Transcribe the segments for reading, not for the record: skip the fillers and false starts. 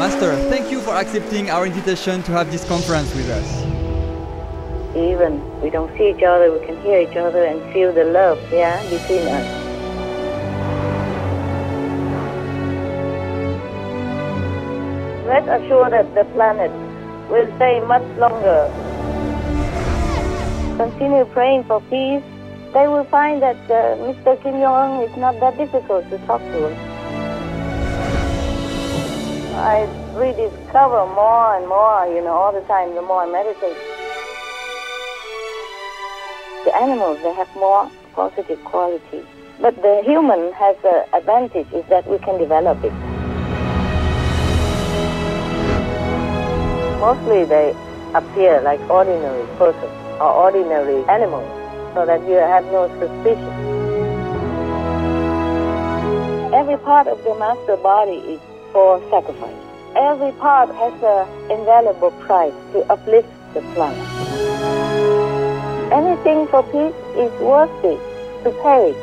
Master, thank you for accepting our invitation to have this conference with us. Even we don't see each other, we can hear each other and feel the love, yeah, between us. Rest assured that the planet will stay much longer. Continue praying for peace. They will find that Mr. Kim Jong-un is not that difficult to talk to. I rediscover more and more, all the time, the more I meditate. The animals, they have more positive qualities. But the human has the advantage is that we can develop it. Mostly they appear like ordinary persons or ordinary animals, so that you have no suspicion. Every part of the master body is for sacrifice. Every part has an invaluable price to uplift the planet. Anything for peace is worthy to pay,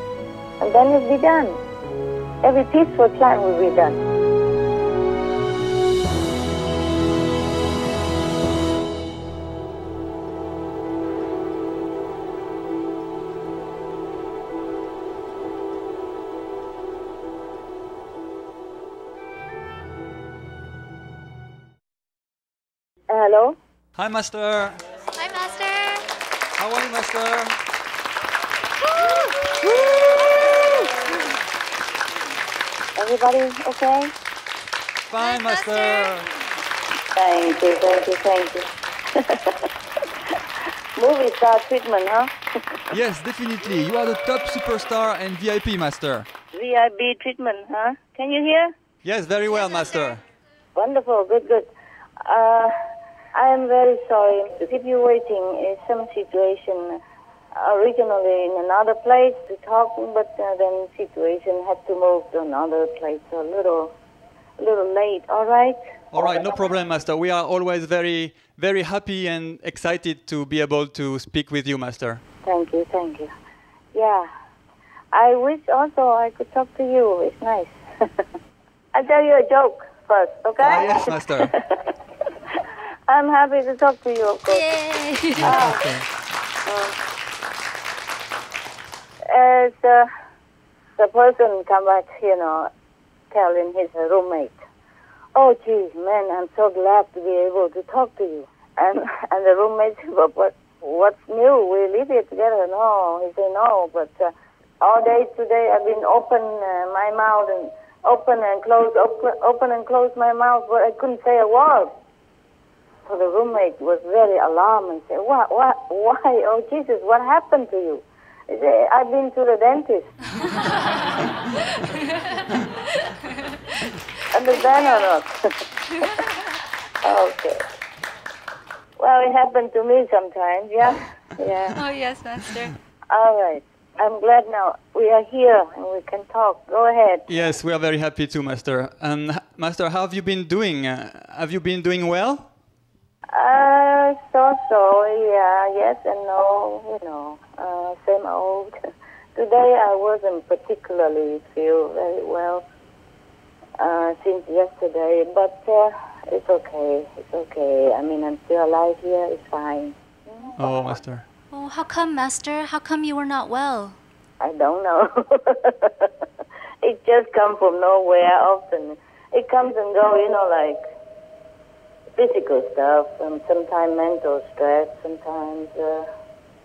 and then it will be done. Every peaceful plan will be done. Hello? Hi, Master. Hi, Master. How are you, Master? Everybody okay? Fine, Master. Thank you. Movie star treatment, huh? Yes, definitely. You are the top superstar and VIP, Master. VIP treatment, huh? Can you hear? Yes, very well, Master. Wonderful, good. I am very sorry to keep you waiting. In some situation, originally in another place to talk, but then situation had to move to another place, so a little late. All right? All right, no problem, Master. We are always very, very happy and excited to be able to speak with you, Master. Thank you. Yeah, I wish also I could talk to you. It's nice. I'll tell you a joke first, okay? Yes, Master. I'm happy to talk to you, of course. Yay! As the person come back, telling his roommate, "Oh, geez, man, I'm so glad to be able to talk to you." And the roommate said, "But what's new? We live here together." No, he said, "No, but all day today I've been open my mouth and open and close my mouth, but I couldn't say a word." So the roommate was very alarmed and said, "What? Why? Oh, Jesus, what happened to you?" He said, "I've been to the dentist." Understand or not? Okay. Well, it happened to me sometimes, yeah? Oh, yes, Master. All right. I'm glad now we are here and we can talk. Go ahead. Yes, we are very happy too, Master. And Master, how have you been doing? Have you been doing well? So, yeah, yes and no, same old. Today I wasn't particularly feel very well since yesterday, but it's okay. I mean, I'm still alive here, it's fine. Oh, Master. Oh, how come, Master? How come you were not well? I don't know. It just comes from nowhere often. It comes and goes, like physical stuff, and sometimes mental stress, sometimes,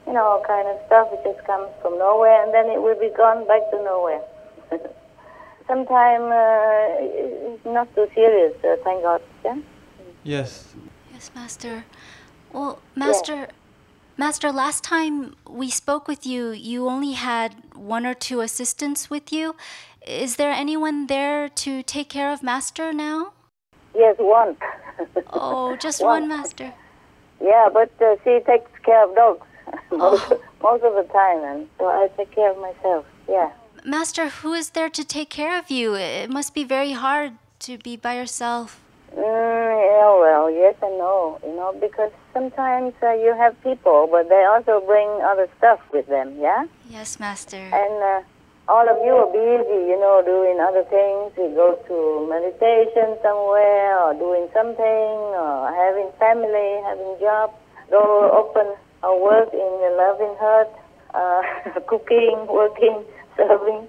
all kind of stuff. It just comes from nowhere, and then it will be gone back to nowhere. Sometimes it's not so serious, thank God. Yeah? Yes. Yes, Master. Well, Master, last time we spoke with you, you only had one or two assistants with you. Is there anyone there to take care of Master now? Yes, one. Oh, just one, Master. Yeah, but she takes care of dogs most of the time, and so I take care of myself, yeah. Master, who is there to take care of you? It must be very hard to be by yourself. Yeah, well, yes and no, because sometimes you have people, but they also bring other stuff with them, yeah? Yes, Master. And all of you are busy, doing other things. You go to meditation somewhere or doing something or having family, having job. Go open or work in the loving heart, cooking, working, serving.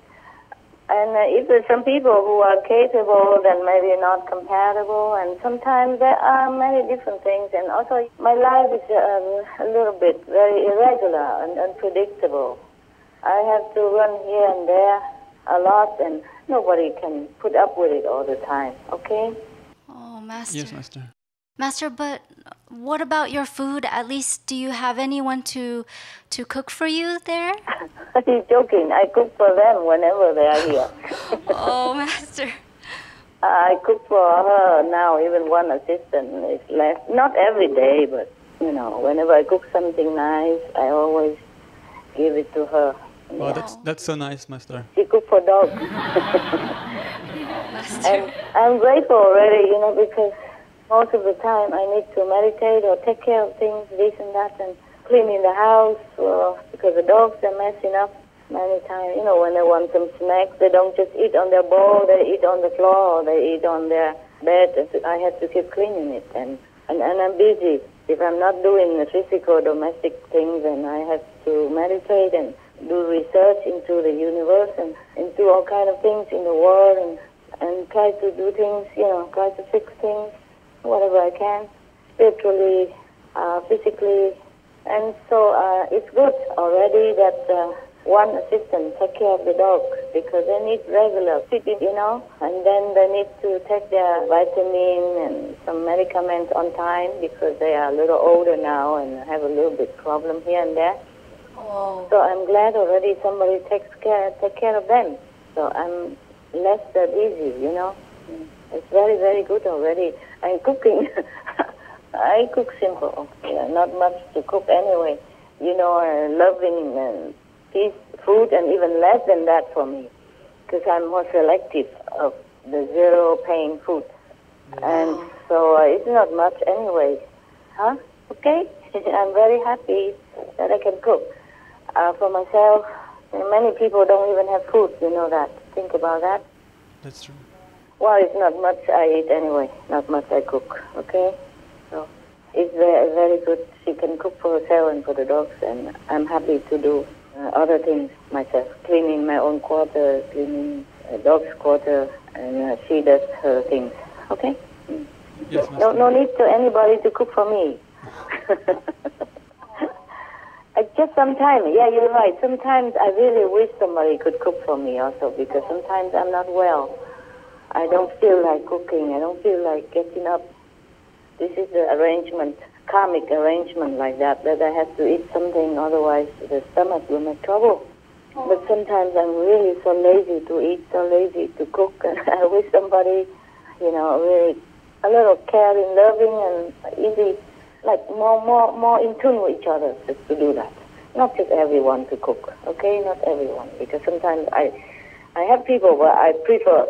And if there's some people who are capable, then maybe not compatible. And sometimes there are many different things. And also my life is a little bit very irregular and unpredictable. I have to run here and there a lot, and nobody can put up with it all the time, okay? Oh, Master. Yes, Master. Master, but what about your food? At least do you have anyone to cook for you there? He's joking. I cook for them whenever they are here. Oh, Master. I cook for her now, even one assistant is left. Not every day, but, whenever I cook something nice, I always give it to her. Oh, that's so nice, Master. She cooks for dogs. And I'm grateful already, because most of the time I need to meditate or take care of things, this and that, and cleaning the house, because the dogs are messing up many times. When they want some snacks, they don't just eat on their bowl, they eat on the floor, or they eat on their bed. I have to keep cleaning it, and I'm busy. If I'm not doing the physical domestic things, then I have to meditate and do research into the universe and into all kind of things in the world, and try to do things, try to fix things, whatever I can, spiritually, physically. And so it's good already that one assistant take care of the dogs, because they need regular feeding, and then they need to take their vitamin and some medicaments on time, because they are a little older now and have a little bit problem here and there. Oh. So I'm glad already somebody take care of them. So I'm less busy, It's very, very good already. I'm cooking. I cook simple. Not much to cook anyway. Loving peace, food, and even less than that for me, because I'm more selective of the zero-pain food. And so it's not much anyway. Huh? Okay? I'm very happy that I can cook for myself. And many people don't even have food, that. Think about that. That's true. Well, it's not much I eat anyway. Not much I cook, okay? So it's very, very good. She can cook for herself and for the dogs, and I'm happy to do other things myself. Cleaning my own quarter, cleaning a dog's quarter, and she does her things, okay? Yes, No need to anybody to cook for me. Just sometimes, yeah, you're right. Sometimes I really wish somebody could cook for me also, because sometimes I'm not well. I don't feel like cooking. I don't feel like getting up. This is the arrangement, karmic arrangement like that I have to eat something, otherwise the stomach will make trouble. Oh. But sometimes I'm really so lazy to eat, so lazy to cook, and I wish somebody, really a little caring, loving, and easy, like more in tune with each other just to do that. Not just everyone to cook, okay? Not everyone, because sometimes I have people where I prefer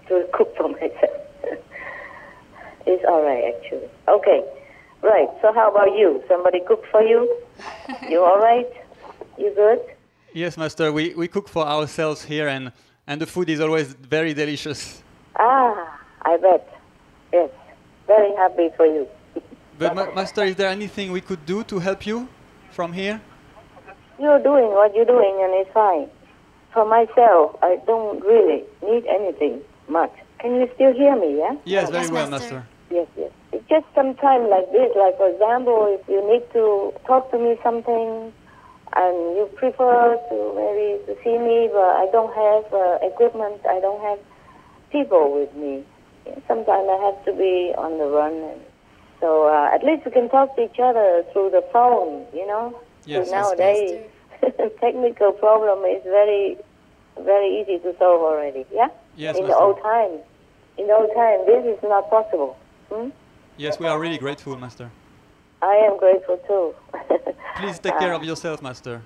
to cook for myself. It's all right, actually. Okay, right. So how about you? Somebody cook for you? You all right? You good? Yes, Master. We cook for ourselves here, and the food is always very delicious. Ah, I bet. Yes, very happy for you. But Master, is there anything we could do to help you from here? You're doing what you're doing, and it's fine. For myself, I don't really need anything much. Can you still hear me, yeah? Yes, very well, Master. Yes. It's just some time like this, like for example, if you need to talk to me something, and you prefer to maybe to see me, but I don't have equipment, I don't have people with me. Sometimes I have to be on the run, and so at least we can talk to each other through the phone, Yes, so nowadays, technical problem is very, very easy to solve already, yeah? Yes, In Master. the old time, this is not possible. Yes, we are really grateful, Master. I am grateful too. Please take care of yourself, Master.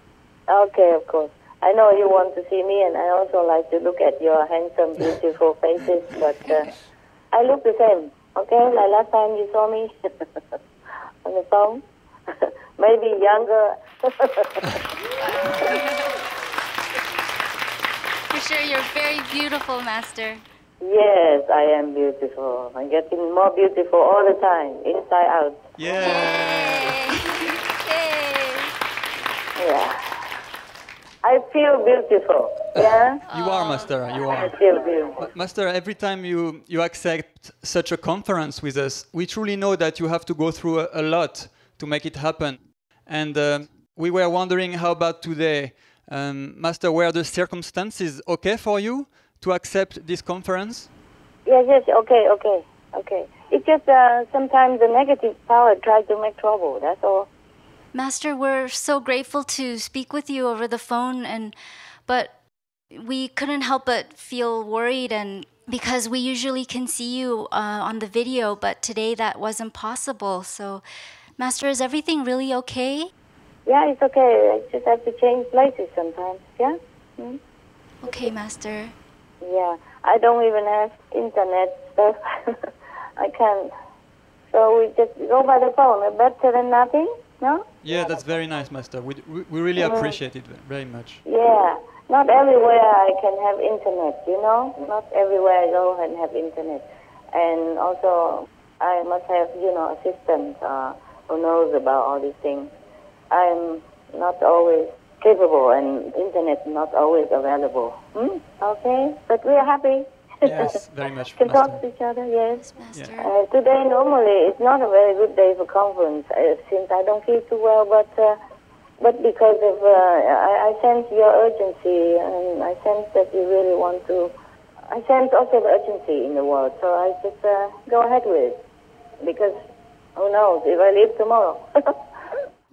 Okay, of course. I know you want to see me, and I also like to look at your handsome, beautiful faces, but I look the same, okay? Like last time you saw me on the phone. Maybe younger. For sure, you're very beautiful, Master. Yes, I am beautiful. I'm getting more beautiful all the time, inside out. Yeah. Yay! Yeah. I feel beautiful. Yeah? You are, Master. You I are. feel beautiful. Master, every time you accept such a conference with us, we truly know that you have to go through a lot to make it happen. And we were wondering, how about today? Master, were the circumstances okay for you to accept this conference? Yes, okay. It's just sometimes the negative power tries to make trouble, that's all. Master, we're so grateful to speak with you over the phone, but we couldn't help but feel worried, and because we usually can see you on the video, but today that wasn't possible. So, Master, is everything really okay? Yeah, it's okay. I just have to change places sometimes, yeah? Mm? Okay, Master. Yeah, I don't even have internet stuff. I can't. So we just go by the phone, better than nothing, no? Yeah, that's very nice, Master. We really appreciate it very much. Yeah, not everywhere I can have internet, you know? Not everywhere I go and have internet. And also, I must have, assistants who knows about all these things. I'm not always capable, and internet not always available. Okay, but we are happy. Yes, very much, Can Master. talk to each other, yes. Master. Today normally it's not a very good day for conference since I don't feel too well, but because of I sense your urgency, and I sense that you really want to. I sense also the urgency in the world, so I just go ahead with it, because who knows if I leave tomorrow.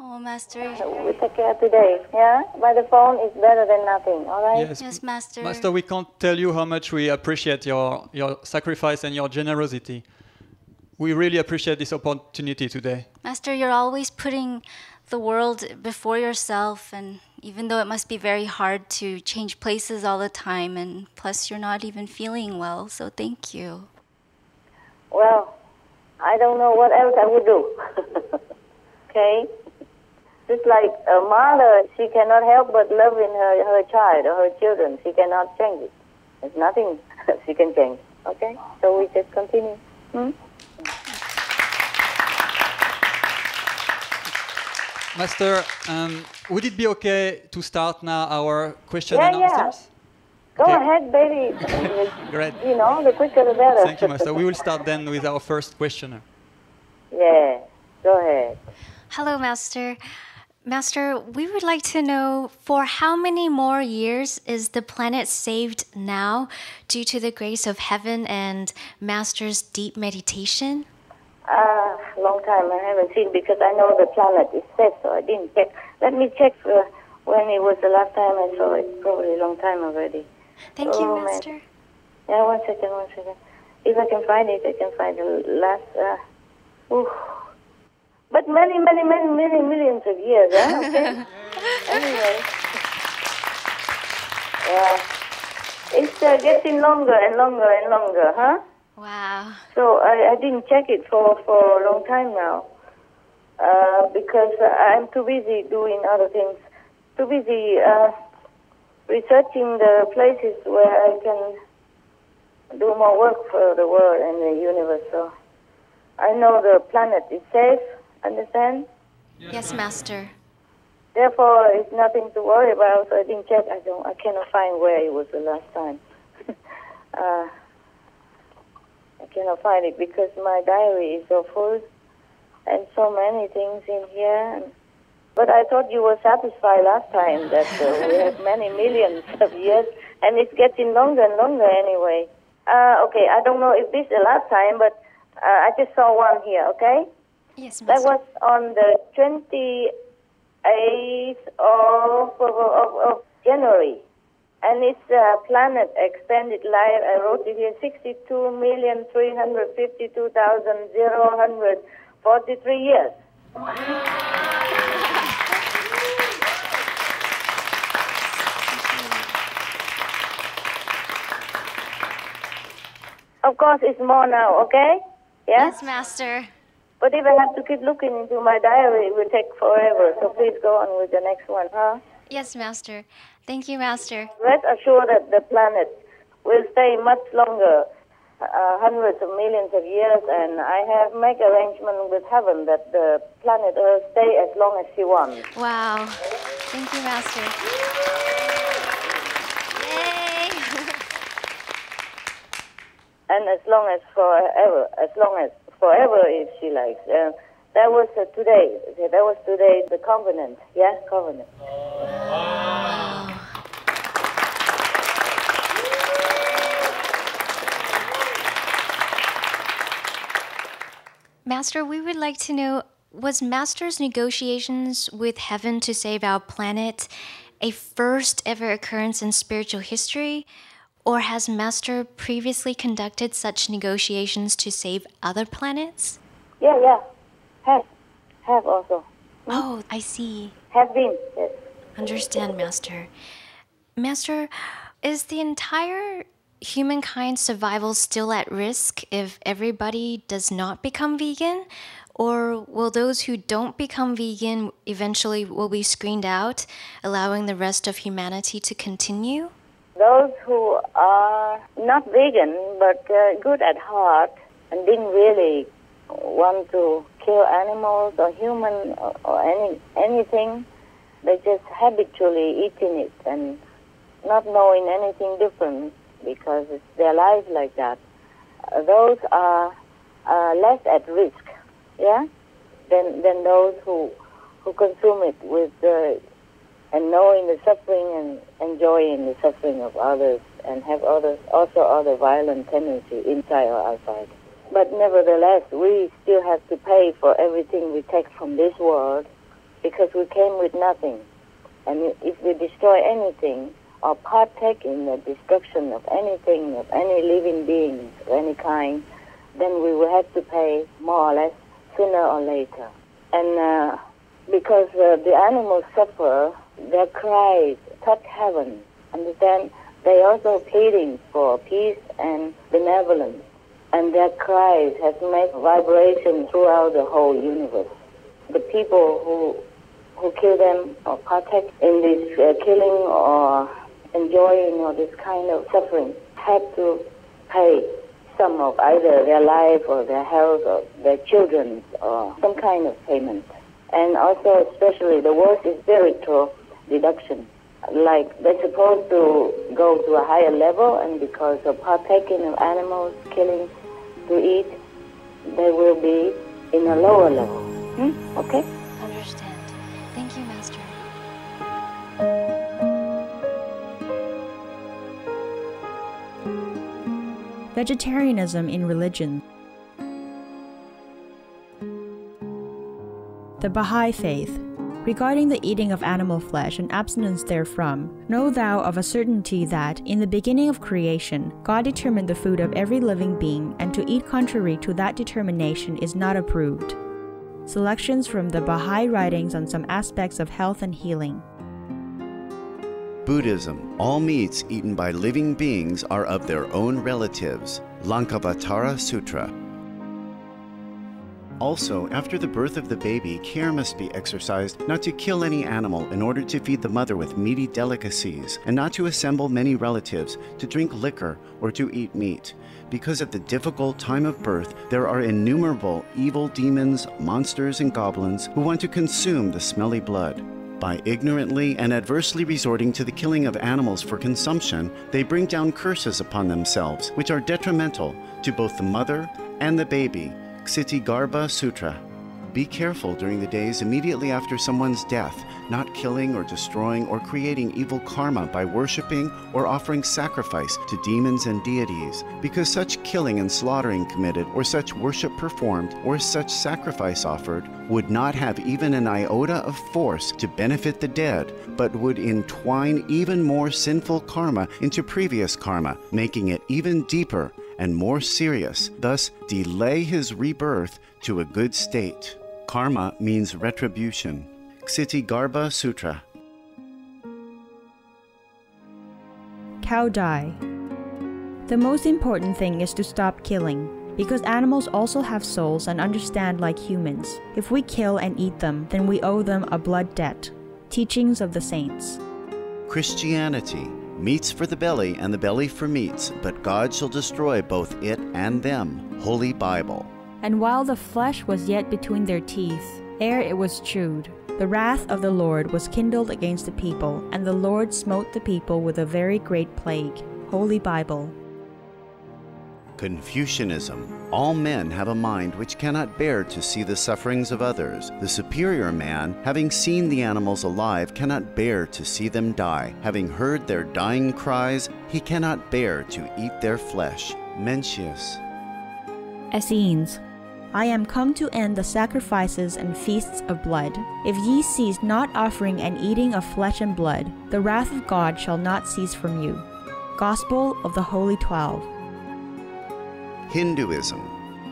Oh, Master. We take care today, yeah? By the phone is better than nothing, all right? Yes, Master. Master, we can't tell you how much we appreciate your sacrifice and your generosity. We really appreciate this opportunity today. Master, you're always putting the world before yourself, and even though it must be very hard to change places all the time, and plus you're not even feeling well, so thank you. Well, I don't know what else I would do. Okay? Just like a mother, she cannot help but love in her child or her children. She cannot change it. There's nothing she can change. Okay? So we just continue. Master, would it be okay to start now our question and Yeah. answers? Go Okay. ahead, baby. Great. The quicker the better. Thank you, Master. We will start then with our first questioner. Yeah. Go ahead. Hello, Master. Master, we would like to know, for how many more years is the planet saved now due to the grace of heaven and Master's deep meditation? Long time I haven't seen, because I know the planet is safe, so I didn't check. Let me check when it was the last time I saw it. Probably a long time already. Thank you, man. Master. Yeah, one second. If I can find it, I can find the last. But many millions of years, huh? Okay. Anyway. It's getting longer and longer, huh? Wow. So I didn't check it for a long time now, because I'm too busy doing other things, too busy researching the places where I can do more work for the world and the universe. So I know the planet is safe, understand? Yes, Master. Therefore, it's nothing to worry about. So I didn't check. I cannot find where it was the last time. I cannot find it because my diary is so full and so many things in here. But I thought you were satisfied last time that we have many millions of years, and it's getting longer and longer anyway. Okay, I don't know if this is the last time, but I just saw one here, okay? Yes, That Master. was on the 28th of January. And it's planet extended life. I wrote it here, 62,352,043 years. Of course, it's more now, okay? Yeah? Yes, Master. But if I have to keep looking into my diary, it will take forever. So please go on with the next one, huh? Yes, Master. Thank you, Master. Rest assured that the planet will stay much longer, hundreds of millions of years, and I have made arrangement with heaven that the planet Earth stay as long as she wants. Wow. Thank you, Master. Yay! And as long as forever if she likes. That was today. That was today the covenant. Yeah, covenant. Wow. Master, we would like to know, was Master's negotiations with heaven to save our planet a first ever occurrence in spiritual history? Or has Master previously conducted such negotiations to save other planets? Yeah. Have also. Oh, I see. Have been, yes. Understand, Master. Master, is the entire humankind's survival still at risk if everybody does not become vegan? Or will those who don't become vegan eventually will be screened out, allowing the rest of humanity to continue? Those who are not vegan but good at heart and didn't really want to kill animals or human or anything, they just habitually eating it and not knowing anything different because it's their life like that. Those are less at risk, yeah, than those who consume it with and knowing the suffering and enjoying the suffering of others and have other violent tendencies inside or outside. But nevertheless, we still have to pay for everything we take from this world because we came with nothing. And if we destroy anything or partake in the destruction of anything, of any living being of any kind, then we will have to pay more or less sooner or later. And because the animals suffer, their cries touch heaven. Understand? They also pleading for peace and benevolence. And their cries have made vibration throughout the whole universe. The people who kill them or partake in this killing or enjoying or this kind of suffering have to pay some of either their life or their health or their children or some kind of payment. And also especially the worst is spiritual deduction. Like they're supposed to go to a higher level, and because of partaking of animals, killing to eat, they will be in a lower level. Okay? Understand. Thank you, Master. Vegetarianism in religion. The Baha'i Faith. Regarding the eating of animal flesh and abstinence therefrom, know thou of a certainty that, in the beginning of creation, God determined the food of every living being, and to eat contrary to that determination is not approved. Selections from the Baha'i writings on some aspects of health and healing. Buddhism. All meats eaten by living beings are of their own relatives. Lankavatara Sutra. Also, after the birth of the baby, care must be exercised not to kill any animal in order to feed the mother with meaty delicacies, and not to assemble many relatives to drink liquor or to eat meat, because at the difficult time of birth there are innumerable evil demons, monsters, and goblins who want to consume the smelly blood. By ignorantly and adversely resorting to the killing of animals for consumption, they bring down curses upon themselves, which are detrimental to both the mother and the baby. Ksitigarbha Sutra. Be careful during the days immediately after someone's death, not killing or destroying or creating evil karma by worshipping or offering sacrifice to demons and deities, because such killing and slaughtering committed, or such worship performed, or such sacrifice offered, would not have even an iota of force to benefit the dead, but would entwine even more sinful karma into previous karma, making it even deeper and more serious, thus delay his rebirth to a good state. Karma means retribution. Ksitigarbha Sutra. Cow die. The most important thing is to stop killing, because animals also have souls and understand like humans. If we kill and eat them, then we owe them a blood debt. teachings of the saints. Christianity, meats for the belly and the belly for meats, but God shall destroy both it and them. Holy Bible. And while the flesh was yet between their teeth, ere it was chewed, the wrath of the Lord was kindled against the people, and the Lord smote the people with a very great plague. Holy Bible. Confucianism. All men have a mind which cannot bear to see the sufferings of others. The superior man, having seen the animals alive, cannot bear to see them die. Having heard their dying cries, he cannot bear to eat their flesh. Mencius. Essenes. I am come to end the sacrifices and feasts of blood. If ye cease not offering and eating of flesh and blood, the wrath of God shall not cease from you. Gospel of the Holy 12. Hinduism.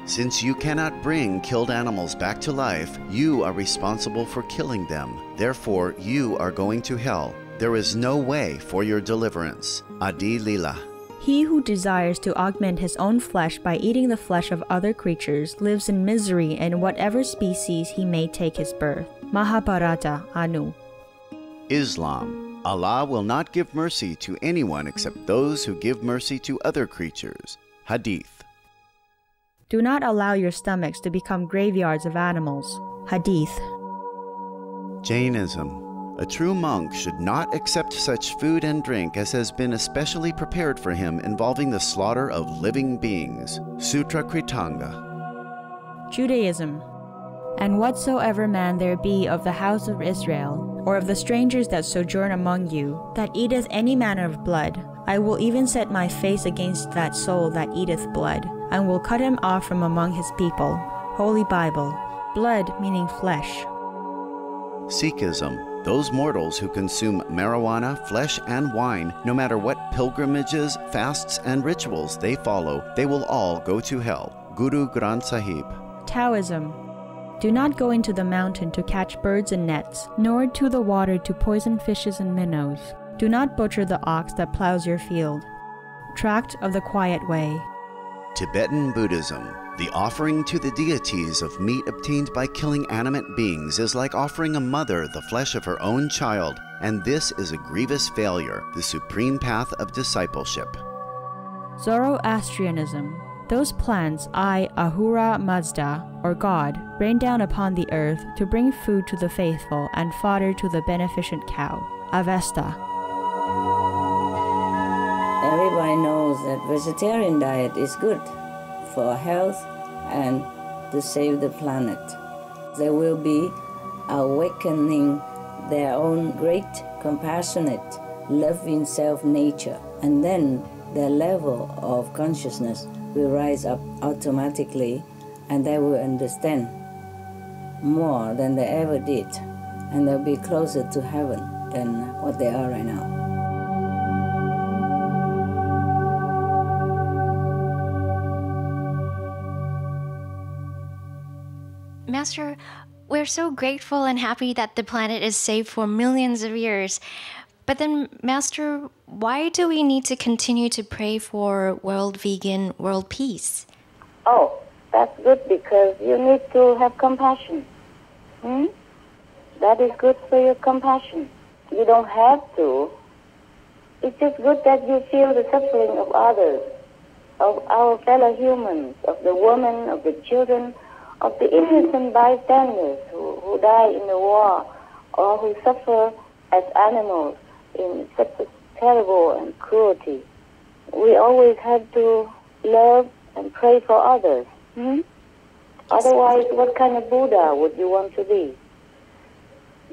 Since you cannot bring killed animals back to life, you are responsible for killing them. Therefore, you are going to hell. There is no way for your deliverance. Adi Lila. He who desires to augment his own flesh by eating the flesh of other creatures lives in misery in whatever species he may take his birth. Mahabharata, Anu. Islam. Allah will not give mercy to anyone except those who give mercy to other creatures. Hadith. Do not allow your stomachs to become graveyards of animals. Hadith. Jainism. A true monk should not accept such food and drink as has been especially prepared for him involving the slaughter of living beings. Sutra Kritanga. Judaism. And whatsoever man there be of the house of Israel, or of the strangers that sojourn among you, that eateth any manner of blood, I will even set my face against that soul that eateth blood, and will cut him off from among his people. Holy Bible. Blood meaning flesh. Sikhism. Those mortals who consume marijuana, flesh, and wine, no matter what pilgrimages, fasts, and rituals they follow, they will all go to hell. Guru Granth Sahib. Taoism. Do not go into the mountain to catch birds and nets, nor to the water to poison fishes and minnows. Do not butcher the ox that plows your field. Tract of the Quiet Way. Tibetan Buddhism. The offering to the deities of meat obtained by killing animate beings is like offering a mother the flesh of her own child, and this is a grievous failure, the supreme path of discipleship. Zoroastrianism. Those plants I, Ahura Mazda, or God, rain down upon the earth to bring food to the faithful and fodder to the beneficent cow. Avesta. Everybody knows that vegetarian diet is good for health and to save the planet. They will be awakening their own great, compassionate, loving self-nature, and then their level of consciousness will rise up automatically, and they will understand more than they ever did, and they'll be closer to heaven than what they are right now. Master, we're so grateful and happy that the planet is safe for millions of years. But then, Master, why do we need to continue to pray for world vegan, world peace? Oh, that's good because you need to have compassion. That is good for your compassion. You don't have to. It's just good that you feel the suffering of others, of our fellow humans, of the women, of the children, of the innocent bystanders who die in the war or who suffer as animals in such a terrible and cruelty. We always have to love and pray for others. Otherwise, what kind of Buddha would you want to be?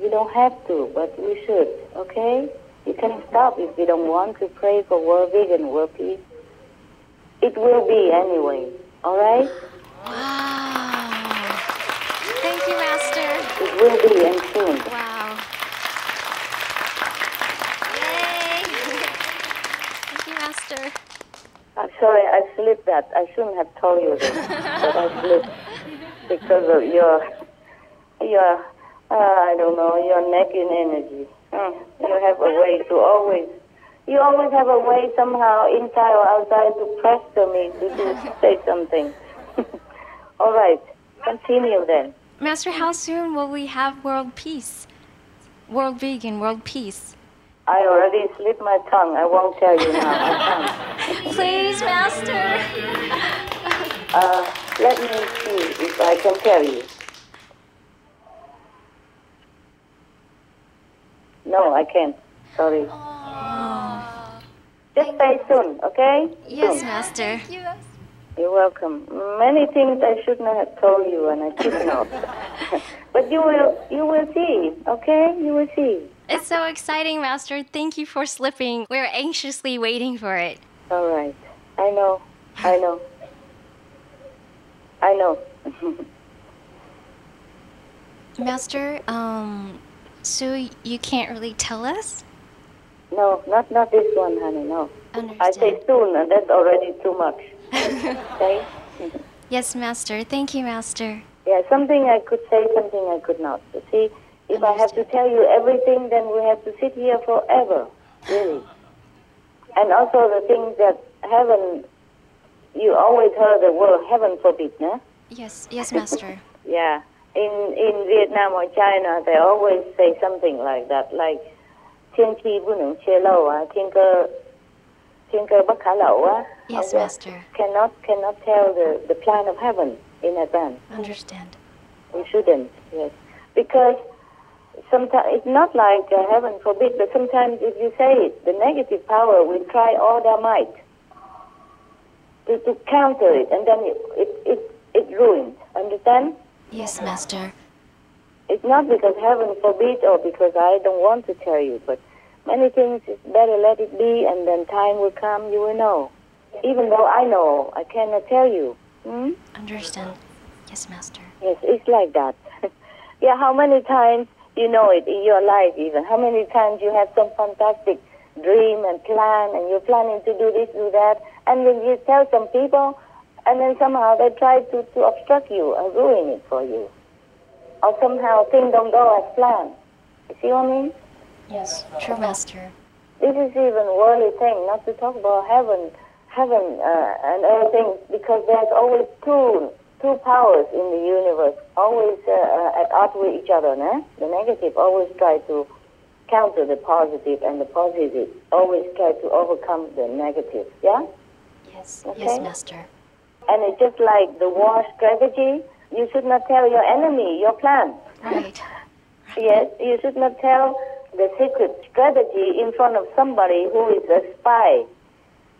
You don't have to, but we should, okay? You can stop if you don't want to pray for world vegan, world peace. It will be anyway, all right? Wow. Thank you, Master. It will be and soon. Wow. Yay. Thank you, Master. I'm sorry, I slipped that. I shouldn't have told you this, but I slipped because of your I don't know, your nagging energy. You have a way to you always have a way somehow inside or outside to pressure me to say something. All right, continue then. Master, how soon will we have world peace? world big and world peace. I already slipped my tongue. I won't tell you now. I can't. Please, Master. Let me see if I can tell you. No, I can't. Sorry. Just say soon, okay? Yes, Soon. Master. You're welcome. Many things I should not have told you, and I could not. But you will see, okay? You will see. It's so exciting, Master. Thank you for slipping. We're anxiously waiting for it. All right. I know. Master, so you can't really tell us? No, not this one, honey, no. Understand. I say soon, and that's already too much. Okay? Yes, Master. Thank you, Master. Yeah, something I could say, something I could not. You see, if I have to tell you everything, then we have to sit here forever, really. And also the things that heaven, you always heard the word heaven forbid, no? Yes, Master. Yeah. In Vietnam or China, they always say something like that, like 天气不能泄露啊，天cơ bất khả lộ啊. Yes, Master. Cannot tell the plan of heaven in advance. Understand. We shouldn't, yes. Because sometimes it's not like heaven forbid, but sometimes if you say it, the negative power will try all their might to counter it, and then it ruins. Understand? Yes, Master. It's not because heaven forbid or because I don't want to tell you, but many things it's better let it be, and then time will come, you will know. Even though I know, I cannot tell you. Understand. Yes, Master. Yes, it's like that. Yeah, how many times you know it in your life even? How many times you have some fantastic dream and plan, and you're planning to do this, do that, and then you tell some people, and then somehow they try to obstruct you and ruin it for you. Or somehow things don't go as planned. You see what I mean? Yes, true, Master. This is even worldly thing, not to talk about heaven and other things, because there's always two powers in the universe, always at odds with each other. No? The negative always try to counter the positive, and the positive always try to overcome the negative. Yeah? Yes, okay? Yes, Master. And it's just like the war strategy. You should not tell your enemy your plan. Right. Yes, you should not tell the secret strategy in front of somebody who is a spy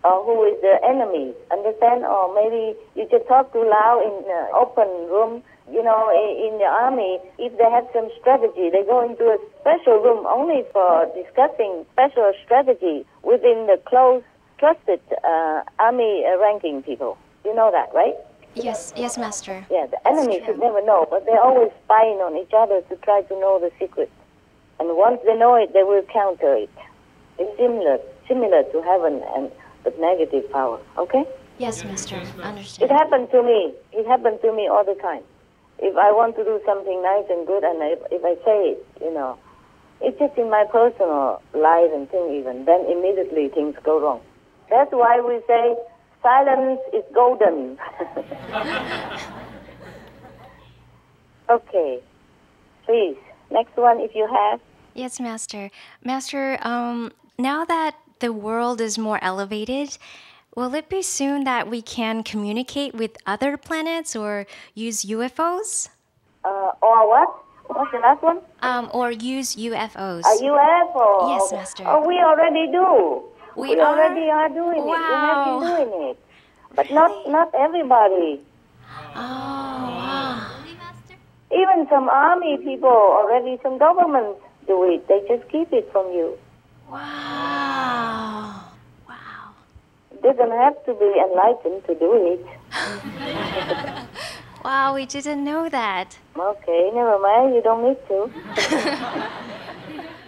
or who is the enemy. Understand? Or maybe you just talk too loud in an open room. You know, in the army, if they have some strategy, they go into a special room only for discussing special strategy within the close, trusted army ranking people. You know that, right? Yes, Master. Yeah, the enemy should never know, but they're always spying on each other to try to know the secret. And once they know it, they will counter it. It's similar to heaven and the negative power, okay? Yes, Master. Understand. It happened to me. It happened to me all the time. If I want to do something nice and good, and if I say it, you know, it's just in my personal life and thing even, then immediately things go wrong. That's why we say, silence is golden. Okay. Please, next one if you have. Yes, Master. Master, now that the world is more elevated, will it be soon that we can communicate with other planets or use UFOs? Or what? What's the last one? Or use UFOs. A UFO? Yes, Master. Oh, we already do. We already are doing it. We have been doing it. But not everybody. Oh, wow. Even some army people already, some governments do it. They just keep it from you. Wow. It doesn't have to be enlightened to do it. Wow, we didn't know that. Okay, never mind. You don't need to.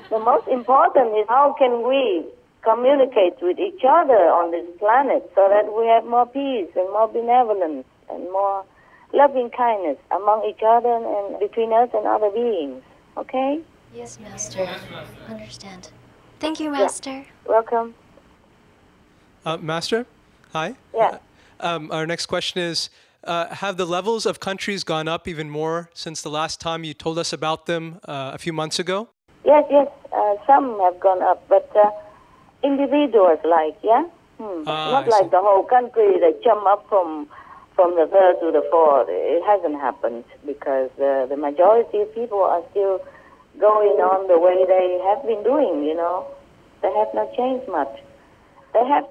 The most important is how can we communicate with each other on this planet so that we have more peace and more benevolence and more loving kindness among each other and between us and other beings. Okay? Yes, Master. Understand. Thank you, Master. Yeah. Welcome. Master, hi. Yeah. Our next question is, have the levels of countries gone up even more since the last time you told us about them a few months ago? Yes, yes. Some have gone up, but individuals, not like the whole country that jump up from the third to the fourth. It hasn't happened because the majority of people are still going on the way they have been doing. They have not changed much. They have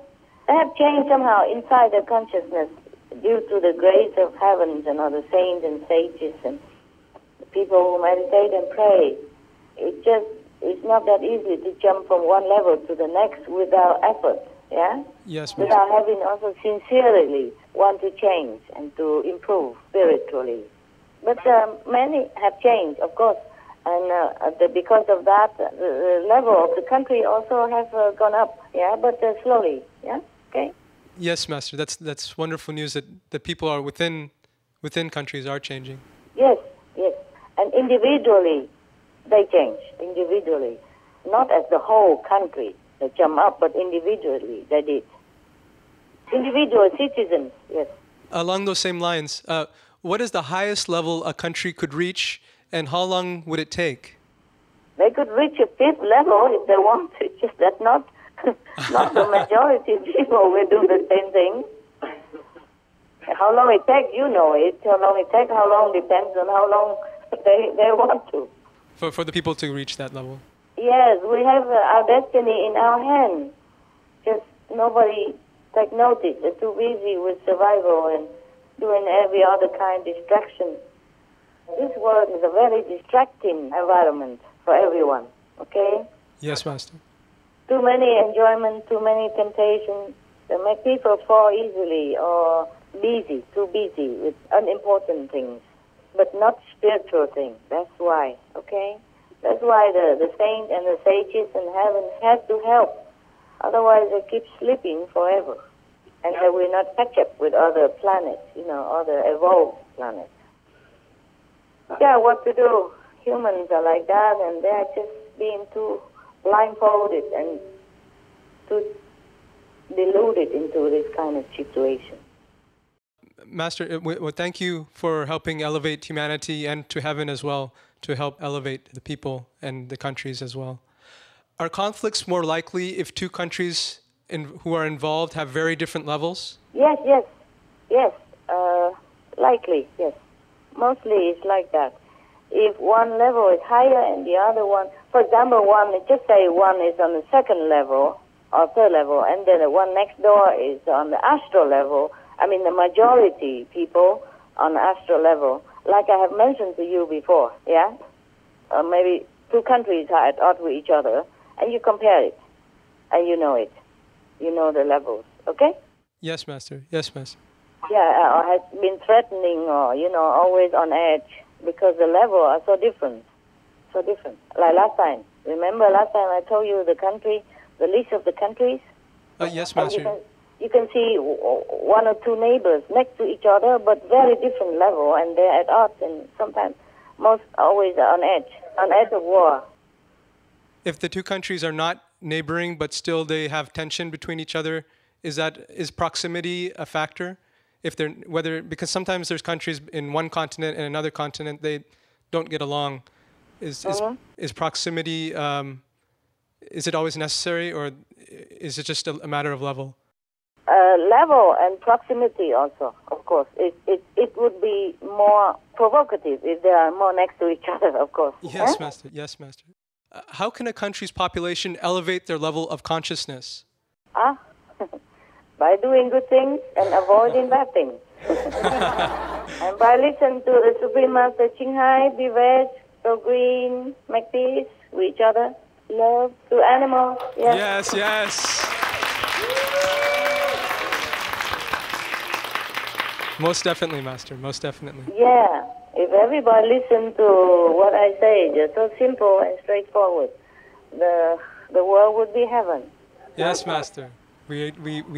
changed somehow inside their consciousness due to the grace of heavens and other saints and sages and the people who meditate and pray. It's not that easy to jump from one level to the next without effort, yeah? Yes, Master. Without having also sincerely want to change and to improve spiritually. But many have changed, of course, and because of that, the level of the country also has gone up, yeah, but slowly, yeah, okay? Yes, Master. That's wonderful news that people are within countries are changing. Yes, yes, and individually, they change, individually. Not as the whole country, they jump up, but individually they did. Individual citizens, yes. Along those same lines, what is the highest level a country could reach, and how long would it take? They could reach a fifth level if they want to, just that not the majority of people will do the same thing. How long it takes, you know it. How long it takes, how long depends on how long they want to. For the people to reach that level? Yes, we have our destiny in our hands. Just nobody take notice. They're too busy with survival and doing every other kind of distraction. This world is a very distracting environment for everyone, okay? Yes, Master. Too many enjoyment, too many temptations. They make people fall easily or too busy with unimportant things, but not spiritual things. That's why, okay? That's why the saints and the sages in heaven have to help. Otherwise they keep sleeping forever. And they will not catch up with other planets, other evolved planets. Yeah, what to do? Humans are like that, and they're just being too blindfolded and too deluded into this kind of situation. Master, well, thank you for helping elevate humanity and to heaven as well, to help elevate the people and the countries as well. Are conflicts more likely if two countries who are involved have very different levels? Yes. Likely, yes. Mostly it's like that. If one level is higher and the other one, for example, just say one is on the second level or third level, and then the one next door is on the astral level. I mean, the majority people on the astral level, like I have mentioned to you before, yeah? Maybe two countries are at odds with each other, and you compare it, and you know it. You know the levels, okay? Yes, Master. Yes, Master. Yeah, or has been threatening or, always on edge because the levels are so different. So different. Like last time. Remember last time I told you the list of the countries? Yes, Master. You can see one or two neighbors next to each other, but very different level, and they're at odds, and sometimes, most always on edge of war. If the two countries are not neighboring, but still they have tension between each other, is proximity a factor? Because sometimes there's countries in one continent and another continent, they don't get along. Is proximity, is it always necessary, or is it just a matter of level? Level and proximity also, of course. It would be more provocative if they are more next to each other, of course. Yes, Master. Yes, Master. How can a country's population elevate their level of consciousness? By doing good things and avoiding bad things. And by listening to the Supreme Master Thanh Hải, be veg, go green, make peace with each other, love to animals. Yes, yes. Most definitely, Master, most definitely. Yeah, if everybody listened to what I say, just so simple and straightforward, the world would be heaven. Yes, Master. We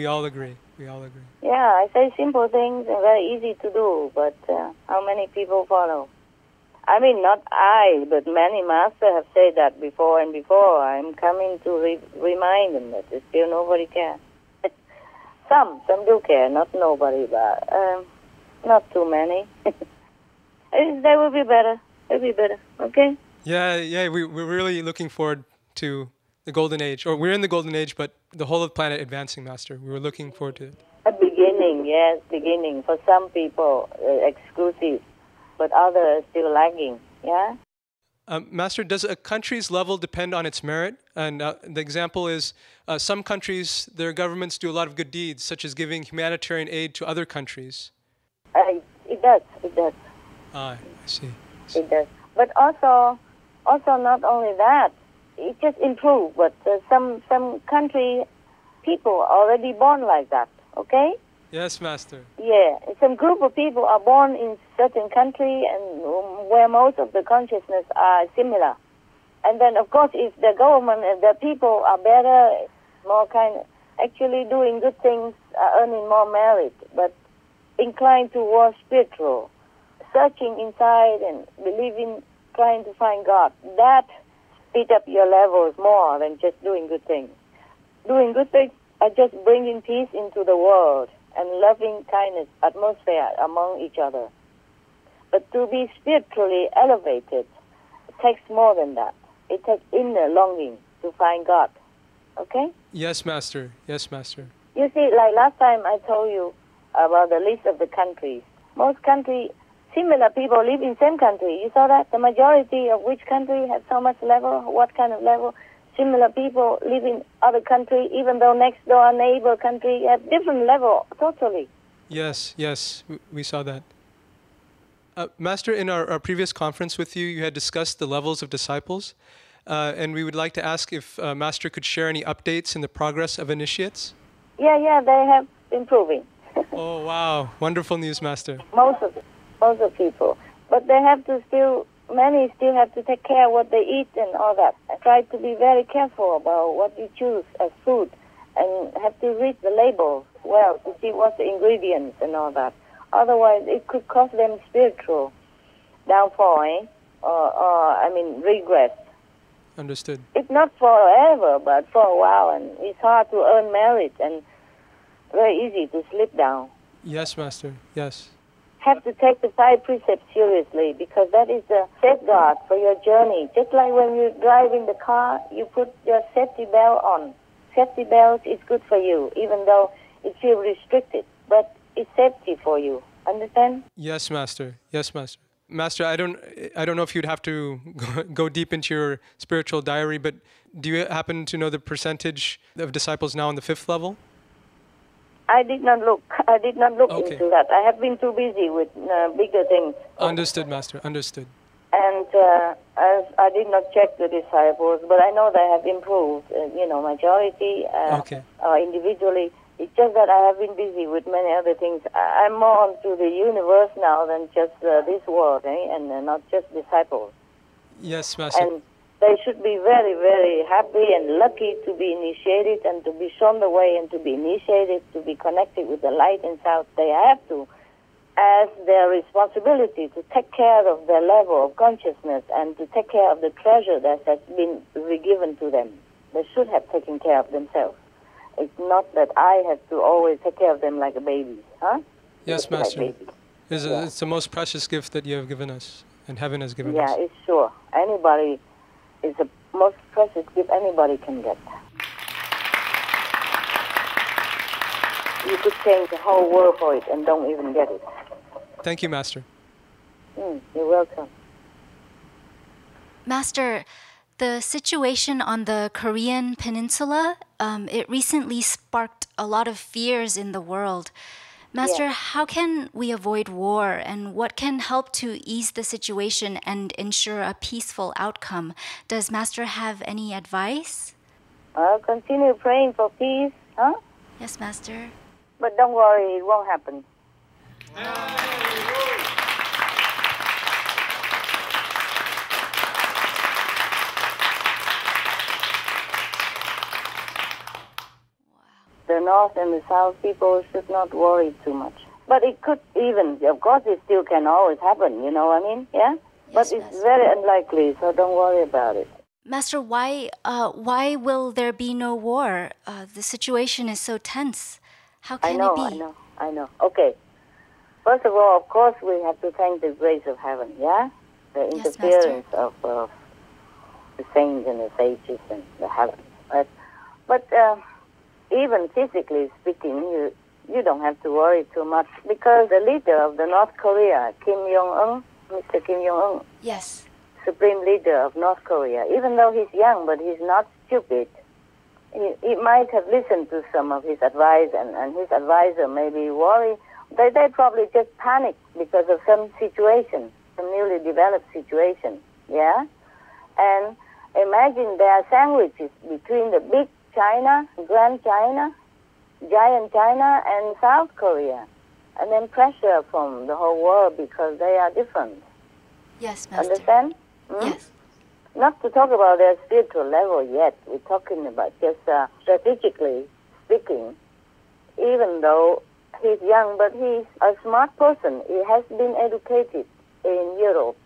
all agree. We all agree. Yeah, I say simple things and very easy to do, but how many people follow? I mean, not I, but many masters have said that before and before. I'm coming to remind them that still nobody cares. Some do care, not nobody, but not too many. They will be better. They'll be better, okay? Yeah, we're really looking forward to the golden age, or we're in the golden age, but the whole of the planet advancing, Master. We were looking forward to it. A beginning, yes, beginning. For some people, exclusive, but others still lagging, yeah? Master, does a country's level depend on its merit? And the example is some countries, their governments do a lot of good deeds, such as giving humanitarian aid to other countries. It does. I see. It does. But also not only that, it just improved. But some country people are already born like that, okay? Yes, Master. Yeah, some group of people are born in certain country and where most of the consciousness are similar. And then, of course, if the government and the people are better, more actually doing good things, are earning more merit, but inclined towards spiritual, searching inside and believing, trying to find God, that speed up your levels more than just doing good things. Doing good things are just bringing peace into the world and loving kindness atmosphere among each other. But to be spiritually elevated, it takes more than that. It takes inner longing to find God. Okay? Yes, Master. Yes, Master. You see, like last time I told you about the list of the countries. Most countries, similar people live in same country. You saw that? The majority of which country has so much level, what kind of level? Similar people live in other country, even though next door neighbor country have different level, totally. Yes, we saw that. Master, in our previous conference with you, you had discussed the levels of disciples, and we would like to ask if Master could share any updates in the progress of initiates. Yeah, they have improving. Oh, wow. Wonderful news, Master. Most of people. But they have to many still have to take care of what they eat and all that. I try to be very careful about what you choose as food and have to read the label well to see what's the ingredients and all that. Otherwise, it could cause them spiritual downfall, regress. Understood. It's not forever, but for a while, and it's hard to earn merit and very easy to slip down. Yes, Master, yes. Have to take the 5 precepts seriously because that is a safeguard for your journey. Just like when you drive in the car, you put your safety belt on. Safety belt is good for you, even though it feels restricted, but it's safety for you. Understand? Yes, Master. Yes, Master. Master, I don't know if you'd have to go deep into your spiritual diary, but do you happen to know the percentage of disciples now on the 5th level? I did not look Okay. into that. I have been too busy with bigger things. Understood, Master. Understood. And I did not check the disciples, but I know they have improved. Majority individually. It's just that I have been busy with many other things. I'm more onto the universe now than just this world, and not just disciples. Yes, Master. And they should be very, very happy and lucky to be initiated and to be shown the way and to be initiated, to be connected with the light and sound. They have to, as their responsibility, to take care of their level of consciousness and to take care of the treasure that has been given to them. They should have taken care of themselves. It's not that I have to always take care of them like a baby, huh? Yes, Master. It's the most precious gift that you have given us, and heaven has given us. Yeah, it's sure. Anybody is the most precious gift anybody can get. You could change the whole world for it and don't even get it. Thank you, Master. You're welcome. Master, the situation on the Korean peninsula, it recently sparked a lot of fears in the world. Master, how can we avoid war, and what can help to ease the situation and ensure a peaceful outcome? Does Master have any advice? Continue praying for peace, huh? Yes, Master. But don't worry, it won't happen. The North and the South people should not worry too much. But it could even, of course, it still can always happen, you know what I mean? Yeah? Yes, but it's very unlikely, so don't worry about it. Master, why will there be no war? The situation is so tense. How can it be? I know. Okay. First of all, of course, we have to thank the grace of heaven, yeah? The interference of the saints and the sages and the heavens. But even physically speaking, you don't have to worry too much, because the leader of the North Korea, Kim Jong-un, Mr. Kim Jong-un, Yes. supreme leader of North Korea, even though he's young, but he's not stupid. He might have listened to some of his advice, and his advisor may be worried. They probably just panic because of some situation, some newly developed situation, yeah? And imagine there are sandwiches between the big China, Grand China, giant China, and South Korea. And then pressure from the whole world because they are different. Yes, Master. Understand? Yes. Not to talk about their spiritual level yet. We're talking about just strategically speaking. Even though he's young, but he's a smart person. He has been educated in Europe.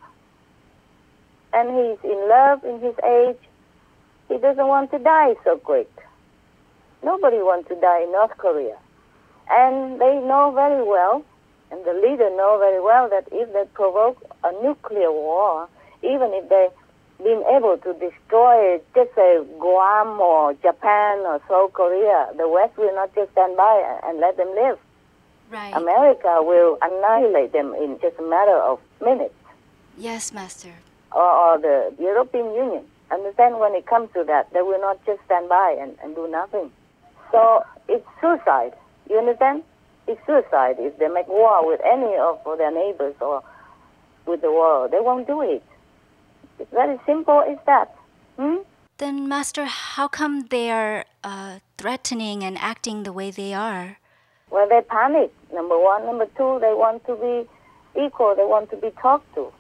And he's in love in his age. He doesn't want to die so quick. Nobody wants to die in North Korea. And they know very well, and the leader know very well, that if they provoke a nuclear war, even if they've been able to destroy, just say, Guam or Japan or South Korea, the West will not just stand by and let them live. Right. America will annihilate them in just a matter of minutes. Yes, Master. Or the European Union. Understand, when it comes to that, they will not just stand by and do nothing. So it's suicide. You understand? It's suicide if they make war with any of their neighbors or with the world. They won't do it. It's very simple as that. Then, Master, how come they are threatening and acting the way they are? Well, they panic, number one. Number two, they want to be equal. They want to be talked to.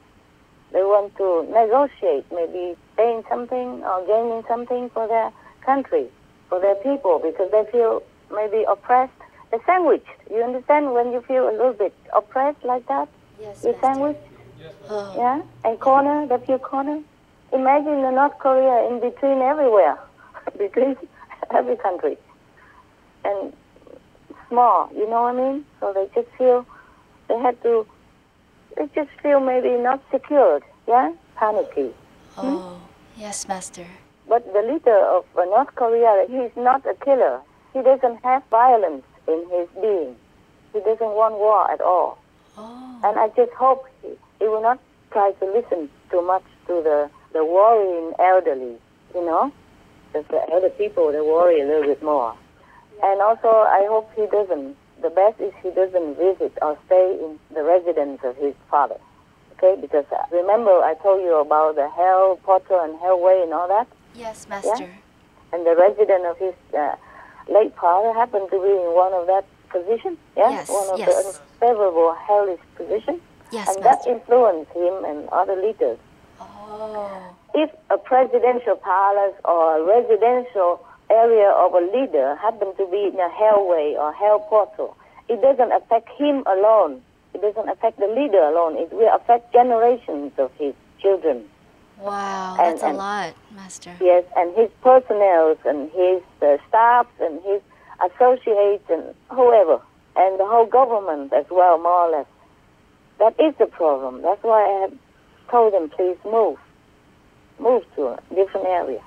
They want to negotiate, maybe paying something or gaining something for their country, for their people, because they feel maybe oppressed. They're sandwiched. You understand when you feel a little bit oppressed like that? Yes, You're Master. sandwiched? Oh. Yeah? And corner, they feel corner. Imagine the North Korea in between everywhere, between every country. And small, you know what I mean? So they just feel they just feel maybe not secured, yeah? Panicky. Oh, yes, Master. But the leader of North Korea, he's not a killer. He doesn't have violence in his being. He doesn't want war at all. Oh. And I just hope he will not try to listen too much to the worrying elderly, you know? Because the elder people, they worry a little bit more. And also, I hope he doesn't. The best is he doesn't visit or stay in the residence of his father. Okay? Because remember I told you about the hell portal and hell way and all that? Yes, Master. Yeah? And the resident of his late father happened to be in one of that position. Yeah? Yes, One of yes. the unfavorable hellish position. Yes, and Master. that influenced him and other leaders. Oh. If a presidential palace or a residential area of a leader happen to be in a hellway or hell portal, it doesn't affect him alone. It doesn't affect the leader alone. It will affect generations of his children. Wow, that's a lot, Master. Yes, and his personnel and his staff and his associates and whoever, and the whole government as well, more or less. That is the problem. That's why I have told them, please move. Move to a different area.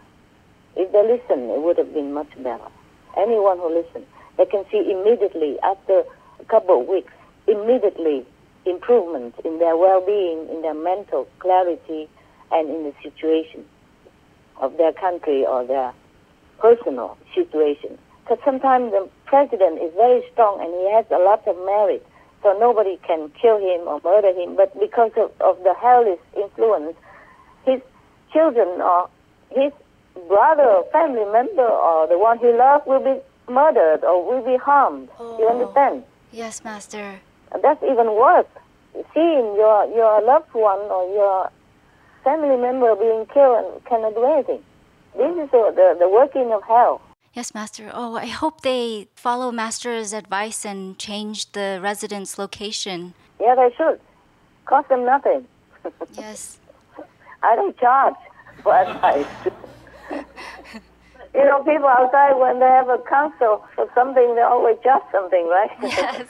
If they listen, it would have been much better. Anyone who listens, they can see immediately, after a couple of weeks, immediately improvement in their well-being, in their mental clarity, and in the situation of their country or their personal situation. Because sometimes the president is very strong and he has a lot of merit, so nobody can kill him or murder him. But because of the hellish influence, his children or his brother or family member or the one he loves will be murdered or will be harmed. Oh. You understand? Yes, Master. And that's even worse. Seeing your loved one or your family member being killed and cannot do anything. This is the working of hell. Yes, Master. Oh, I hope they follow Master's advice and change the residence location. Yeah, they should. Cost them nothing. Yes. I don't charge for advice. You know, people outside, when they have a council for something, they always charge something, right? Yes.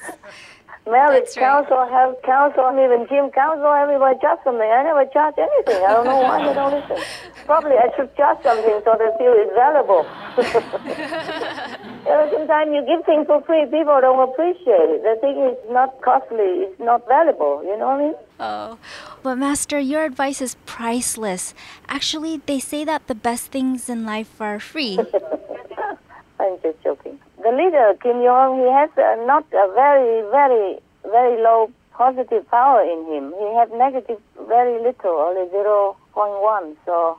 Marriage That's right. counsel, health counsel, even gym counsel, everybody charge something. I never charge anything. I don't know why they don't listen. Probably I should charge something so they feel it's valuable. Sometimes you give things for free, people don't appreciate it. They think it's not costly, it's not valuable, you know what I mean? Oh, but Master, your advice is priceless. Actually, they say that the best things in life are free. I'm just joking. The leader, Kim Jong, he has not a very, very, very low positive power in him. He has negative very little, only 0.1. So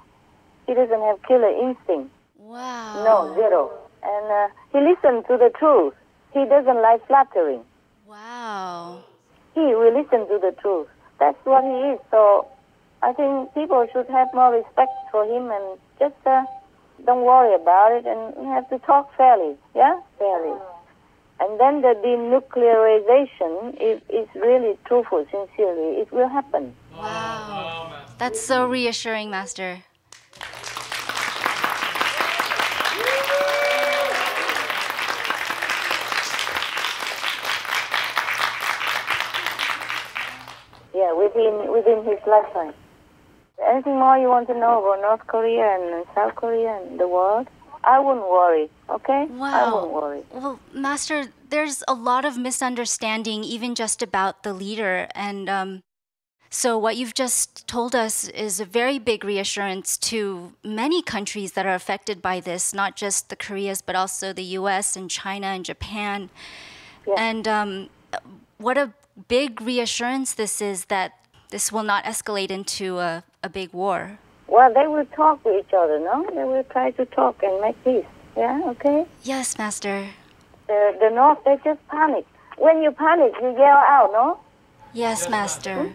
he doesn't have killer instinct. Wow. No, zero. And he listens to the truth. He doesn't like flattering. Wow. He will listen to the truth. That's what he is. So I think people should have more respect for him and just don't worry about it and have to talk fairly. Yeah? Fairly. And then the denuclearization is really truthful, sincerely. It will happen. Wow. That's so reassuring, Master. Yeah, within his lifetime. Anything more you want to know about North Korea and South Korea and the world? I wouldn't worry, okay? Wow. I wouldn't worry. Well, Master, there's a lot of misunderstanding even just about the leader. And so what you've just told us is a very big reassurance to many countries that are affected by this, not just the Koreas, but also the U.S. and China and Japan. Yeah. And what a big reassurance this is that this will not escalate into a big war. Well, they will talk with each other, no? They will try to talk and make peace. Yeah, okay? Yes, Master. The North, they just panic. When you panic, you yell out, no? Yes, Master.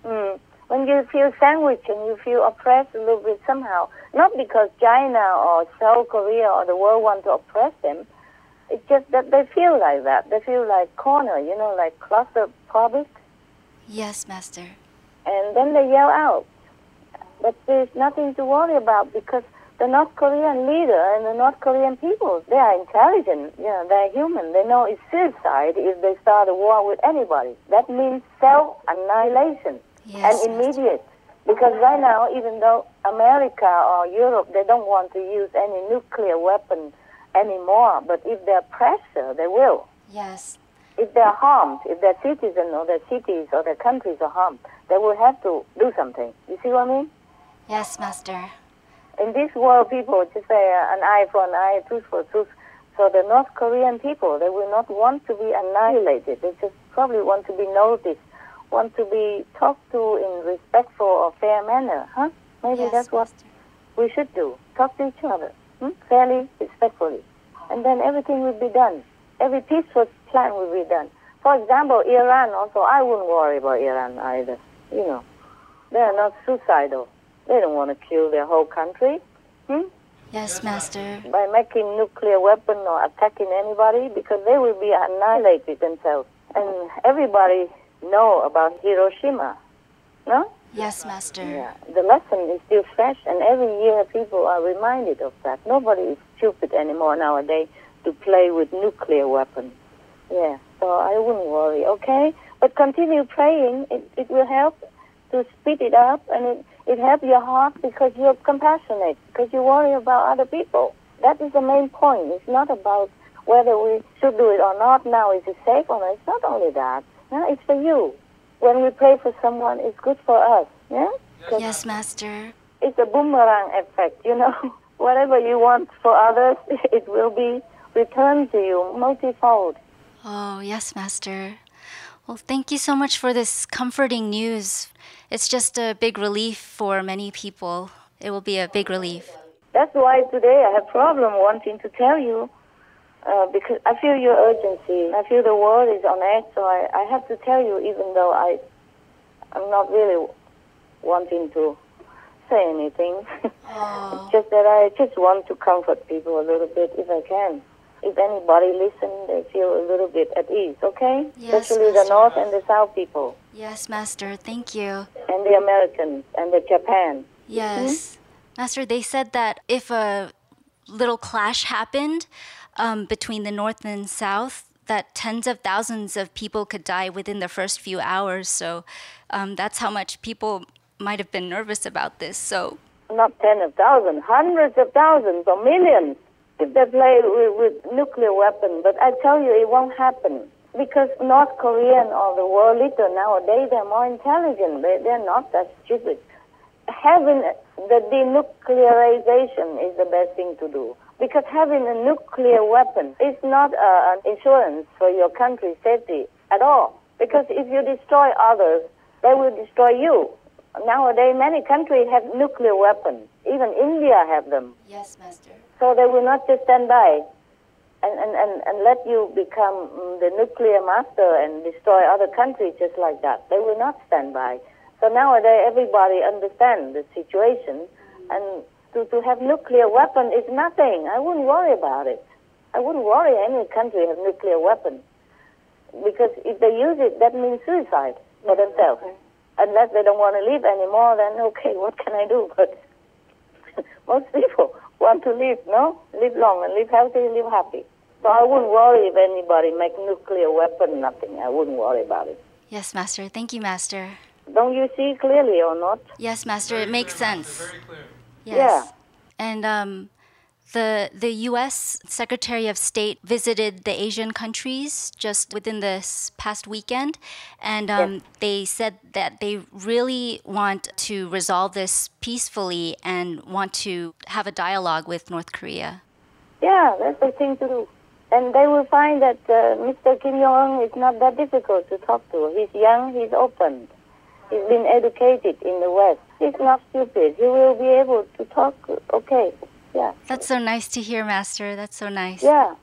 When you feel sandwiched and you feel oppressed a little bit somehow, not because China or South Korea or the world want to oppress them, it's just that they feel like that. They feel like corner, you know, like claustrophobic. Yes, Master. And then they yell out. But there's nothing to worry about because the North Korean leader and the North Korean people, they are intelligent. You know, they're human. They know it's suicide if they start a war with anybody. That means self-annihilation Yes, and immediate. Because right now, even though America or Europe, they don't want to use any nuclear weapon anymore, but if they're pressure, they will. Yes. If they're harmed, if their citizens or their cities or their countries are harmed, they will have to do something. You see what I mean? Yes, Master. In this world, people just say an eye for an eye, tooth for tooth. So the North Korean people, they will not want to be annihilated. They just probably want to be noticed, want to be talked to in respectful or fair manner. Huh? Maybe Yes, that's what Master. we should do. Talk to each other, fairly, respectfully. And then everything will be done. Every peaceful plan will be done. For example, Iran also, I wouldn't worry about Iran either. You know, they are not suicidal. They don't want to kill their whole country. Yes, Master. By making nuclear weapon or attacking anybody, because they will be annihilated themselves. And everybody know about Hiroshima, no? Yes, Master. Yeah. The lesson is still fresh, and every year people are reminded of that. Nobody is stupid anymore nowadays to play with nuclear weapons. Yeah, so I wouldn't worry, okay? But continue praying. It will help to speed it up, and it helps your heart because you're compassionate, because you worry about other people. That is the main point. It's not about whether we should do it or not now. Is it safe or not? It's not only that. No, it's for you. When we pray for someone, it's good for us. Yeah? Yes, Master. It's a boomerang effect, you know. Whatever you want for others, it will be returned to you multifold. Oh, yes, Master. Well, thank you so much for this comforting news. It's just a big relief for many people. It will be a big relief. That's why today I have problem wanting to tell you, because I feel your urgency. I feel the world is on edge, so I have to tell you, even though I'm not really wanting to say anything. Oh. It's just that I just want to comfort people a little bit if I can. If anybody listens, they feel a little bit at ease, okay? Yes, Especially the Master. North and the South people, Yes, Master. Thank you. and the Americans, and the Japan. Yes. Master, they said that if a little clash happened between the North and South, that tens of thousands of people could die within the first few hours. So that's how much people might have been nervous about this. So not tens of thousands, hundreds of thousands or millions if they play with nuclear weapons. But I tell you, it won't happen. Because North Korean or the world leader nowadays, they're more intelligent. They're not that stupid. Having the denuclearization is the best thing to do. Because having a nuclear weapon is not an insurance for your country's safety at all. Because if you destroy others, they will destroy you. Nowadays, many countries have nuclear weapons. Even India have them. Yes, Master. So they will not just stand by and let you become the nuclear master and destroy other countries just like that. They will not stand by. So nowadays, everybody understands the situation, and to have nuclear weapon is nothing. I wouldn't worry about it. I wouldn't worry any country have nuclear weapon, because if they use it, that means suicide for themselves. Okay. Unless they don't want to live anymore, then okay, what can I do? But most people want to live, no? Live long and live healthy, live happy. So I wouldn't worry if anybody make nuclear weapon, nothing. I wouldn't worry about it. Yes, Master. Thank you, Master. Don't you see clearly or not? Yes, Master. It makes sense. Very clear. Yes. Yeah. And the U.S. Secretary of State visited the Asian countries just within this past weekend, and they said that they really want to resolve this peacefully and want to have a dialogue with North Korea. Yeah, that's the thing to do. And they will find that Mr. Kim Jong-un is not that difficult to talk to. He's young, he's open. He's been educated in the West. He's not stupid. He will be able to talk okay. Yeah. That's so nice to hear, Master. That's so nice. Yeah.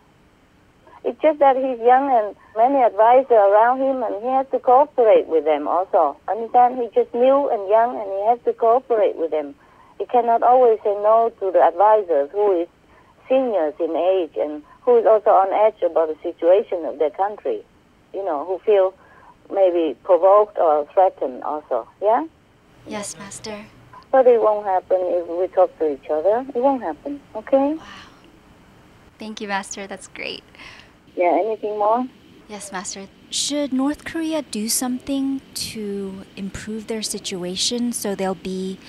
It's just that he's young and many advisors around him, and he has to cooperate with them also. Understand? He's just new and young, and he has to cooperate with them. He cannot always say no to the advisors who is seniors in age and who is also on edge about the situation of their country, you know, who feel maybe provoked or threatened also, yeah? Yes, Master. But it won't happen if we talk to each other. It won't happen, okay? Wow. Thank you, Master. That's great. Yeah, anything more? Yes, Master. Should North Korea do something to improve their situation so they'll be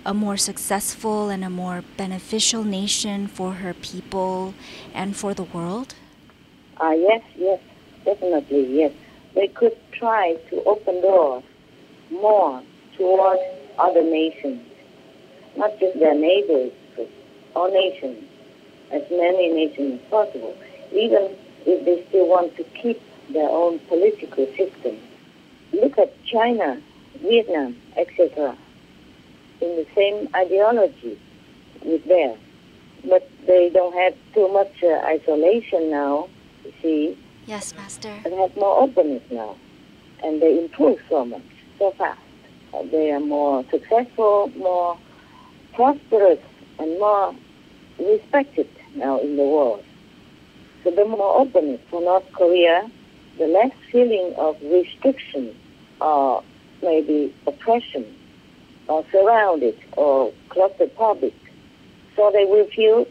a more successful and a more beneficial nation for her people and for the world? Yes, definitely, yes. They could try to open doors more towards other nations, not just their neighbors, but all nations, as many nations as possible, even if they still want to keep their own political system. Look at China, Vietnam, etc., in the same ideology with theirs. But they don't have too much isolation now, you see. Yes, Master. And have more openness now. And they improve so much, so fast. They are more successful, more prosperous, and more respected now in the world. So the more openness for North Korea, the less feeling of restriction or maybe oppression or surrounded or claustrophobic. So they will feel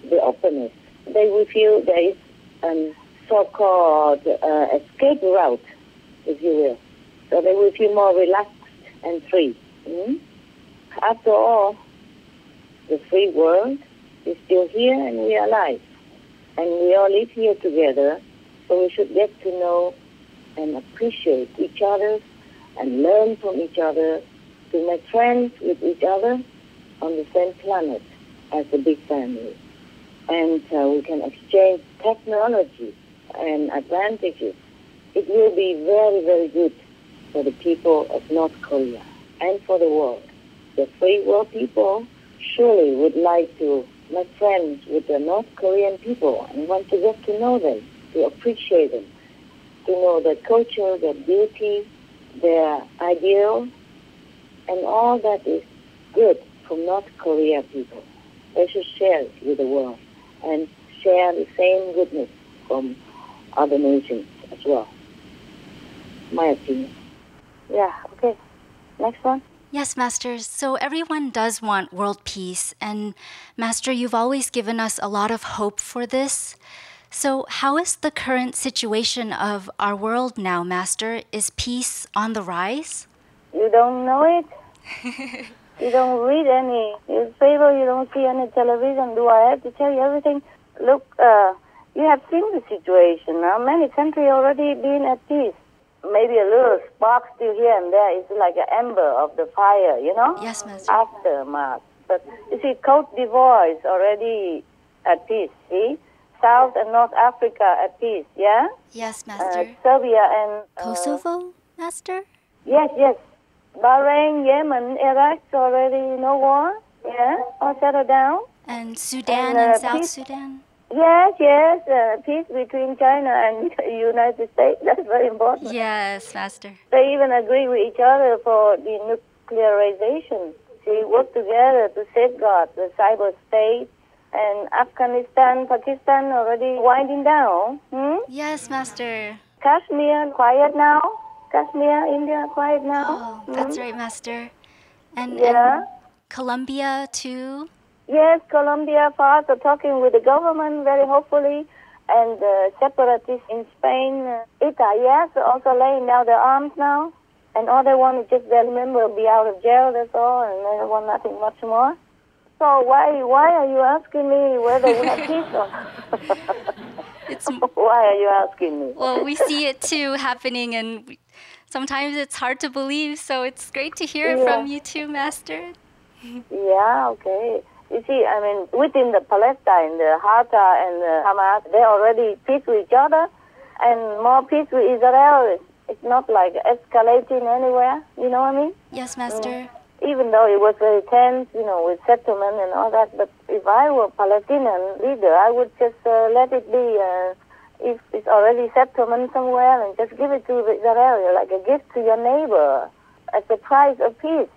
the openness. They will feel there is a so-called escape route, if you will. So they will feel more relaxed and free. After all, the free world is still here and we are alive. And we all live here together, so we should get to know and appreciate each other and learn from each other to make friends with each other on the same planet as a big family. And we can exchange technology and advantages. It will be very, very good for the people of North Korea and for the world. The free world people surely would like to make friends with the North Korean people and want to get to know them, to appreciate them, to know their culture, their beauty, their ideal, and all that is good from North Korea people. They should share it with the world and share the same goodness from other nations as well. My opinion. Yeah, okay. Next one. Yes, Master. So everyone does want world peace. And Master, you've always given us a lot of hope for this. So, how is the current situation of our world now, Master? Is peace on the rise? You don't know it? You don't read any newspaper, you don't see any television. Do I have to tell you everything? Look, you have seen the situation now. Many countries already been at peace. Maybe a little spark still here and there. It's like an ember of the fire, you know? Yes, Master. Aftermath. But you see, Côte d'Ivoire is already at peace, see? South and North Africa at peace, yeah? Yes, Master. Serbia and... Kosovo, Master? Yes. Bahrain, Yemen, Iraq already no war, yeah? All settled down. And Sudan and South peace. Sudan? Yes, peace between China and United States, that's very important. Yes, Master. They even agree with each other for denuclearization. They work together to safeguard the cyberspace. And Afghanistan, Pakistan already winding down. Yes, Master. Kashmir, quiet now. Kashmir, India, quiet now. Oh, that's right, Master. And Colombia, too? Yes, Colombia fast are talking with the government very hopefully. And separatists in Spain, ETA, also laying down their arms now. And all they want is just their member be out of jail, that's all. And they want nothing much more. So why are you asking me whether we have peace or why are you asking me? Well, we see it too happening, and sometimes it's hard to believe, so it's great to hear it from you too, Master. Yeah, okay. You see, I mean, within the Palestine, the Fatah and the Hamas, they're already peace with each other, and more peace with Israel. It's not like escalating anywhere, you know what I mean? Yes, Master. Even though it was very tense, with settlement and all that, but if I were Palestinian leader, I would just let it be. If it's already settlement somewhere, and just give it to Israel like a gift to your neighbor as a price of peace,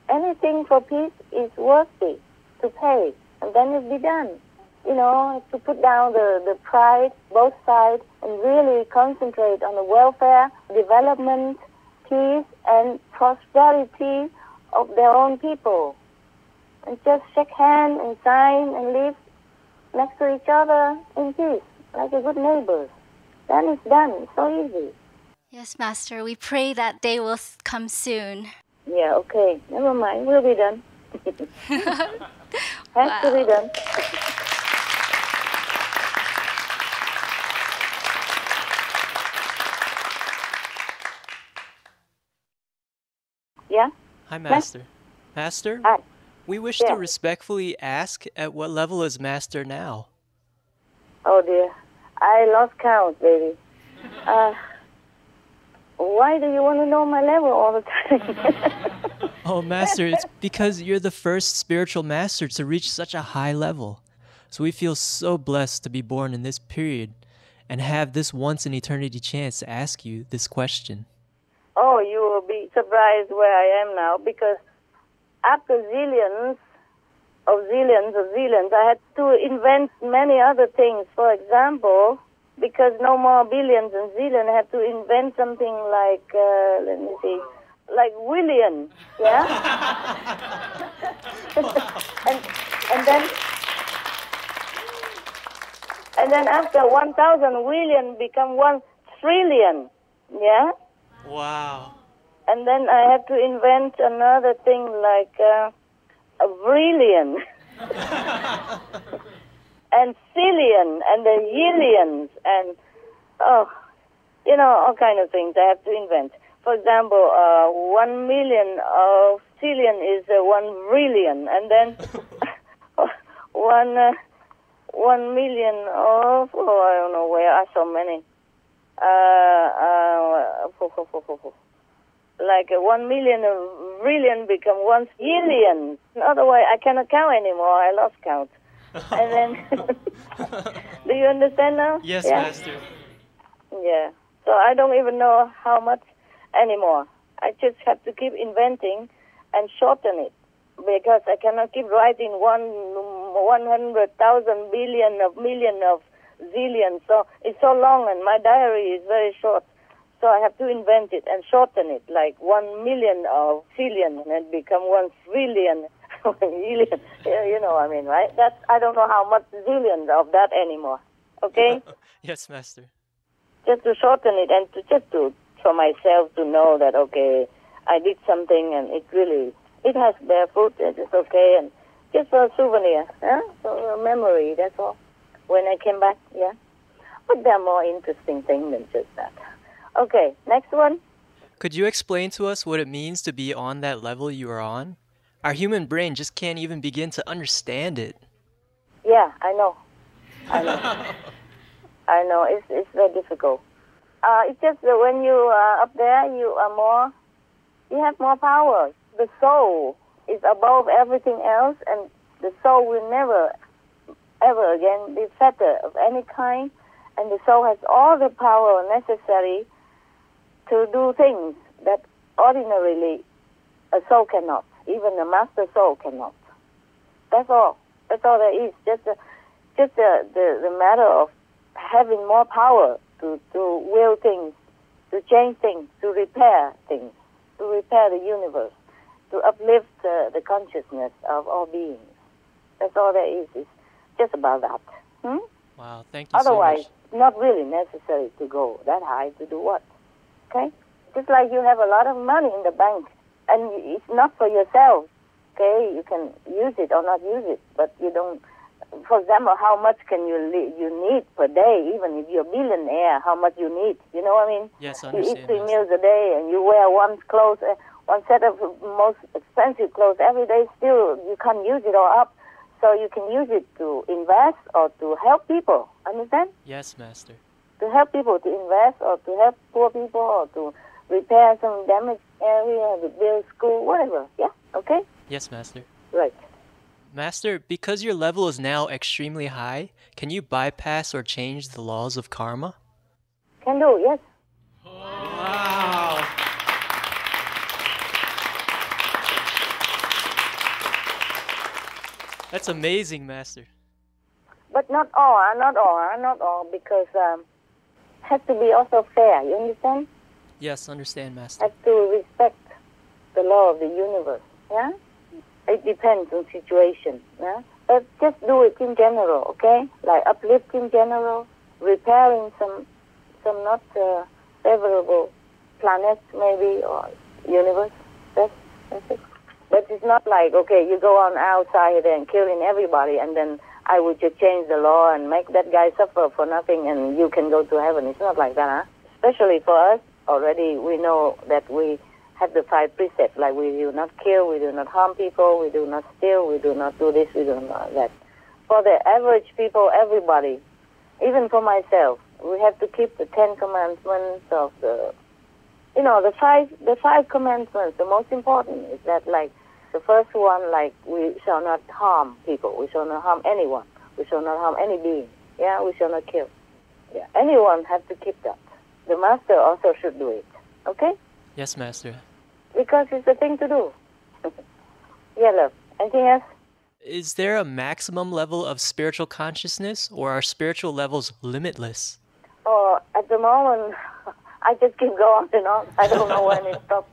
Anything for peace is worthy to pay, and then it'll be done. To put down the pride, both sides, and really concentrate on the welfare, development, peace, and prosperity of their own people, and just shake hands and sign and live next to each other in peace, like a good neighbors. Then it's done. It's so easy. Yes, Master. We pray that day will come soon. Yeah, okay. Never mind. We'll be done. Has to be done. Yeah? Hi, Master. Master? Hi. We wish to respectfully ask, at what level is Master now? Oh, dear. I lost count, baby. Why do you want to know my level all the time? Oh, Master, it's because you're the first spiritual master to reach such a high level. So we feel so blessed to be born in this period and have this once-in-eternity chance to ask you this question. Oh, you will be surprised where I am now, because after zillions, I had to invent many other things. For example, because no more billions and zillions, I had to invent something like, like William, yeah? and then after 1,000 William become 1 trillion, yeah? Wow. And then I had to invent another thing like a brilliant and cillion and the yillions and, all kind of things I have to invent. For example, 1 million of cillion is 1 brilliant, and then 1 million of, I don't know where are so many. Like 1 million of brilliant become 1 zillion. Otherwise, I cannot count anymore. I lost count. And then, do you understand now? Yes, Master. Yeah. So I don't even know how much anymore. I just have to keep inventing and shorten it, because I cannot keep writing 100,000 billion of million of zillion. So it's so long, and my diary is very short. So I have to invent it and shorten it, like 1 million of zillion, and it become 1 trillion. You know what I mean, right? I don't know how much zillions of that anymore. Okay? Yes, Master. Just to shorten it and for myself to know that, okay, I did something and it has bear fruit, it's okay, and just for a souvenir, for a memory, that's all. When I came back, yeah. But there are more interesting things than just that. Okay, next one. Could you explain to us what it means to be on that level you are on? Our human brain just can't even begin to understand it. Yeah, I know. I know, it's very difficult. It's just that when you are up there, you have more power. The soul is above everything else, and the soul will never, ever again be fetter of any kind, and the soul has all the power necessary to do things that ordinarily a soul cannot, even a master soul cannot. That's all. That's all there is. Just the matter of having more power to will things, to change things, to repair things, to repair the universe, to uplift the consciousness of all beings. That's all there is. It's just about that. Wow, thank you Otherwise, so much. not really necessary to go that high to do what? Okay? Just like you have a lot of money in the bank, and it's not for yourself. Okay? You can use it or not use it, but you don't. For example, how much can you need per day? Even if you're a billionaire, how much you need? You know what I mean? Yes, I You understand. eat 3 meals a day, and you wear one set of most expensive clothes every day. Still, you can't use it all up. So you can use it to invest or to help people. Understand? Yes, Master. To help people, to invest or to help poor people or to repair some damaged area, to build school, whatever. Yeah? Okay? Yes, Master. Right. Master, because your level is now extremely high, can you bypass or change the laws of karma? Can do, yes. Wow. That's amazing, Master. But not all, because has to be also fair, you understand? Yes, understand, Master. Has to respect the law of the universe, yeah? It depends on situation, yeah? But just do it in general, okay? Like uplift in general, repairing some not favorable planets maybe, or universe. That's it. But it's not like, okay, you go on outside and killing everybody, and then I would just change the law and make that guy suffer for nothing, and you can go to heaven. It's not like that, huh? Especially for us, already we know that we have the 5 precepts, like we do not kill, we do not harm people, we do not steal, we do not do this, we do not that. For the average people, everybody, even for myself, we have to keep the 10 commandments of the five commandments. The most important is that, like, the first one, like, we shall not harm people, we shall not harm anyone, we shall not harm any being, yeah, we shall not kill. Yeah, anyone has to keep that. The master also should do it, okay? Yes, Master. Because it's the thing to do. Yeah, love. Anything else? Is there a maximum level of spiritual consciousness, or are spiritual levels limitless? Oh, at the moment, I just keep going and on. I don't know when it stops.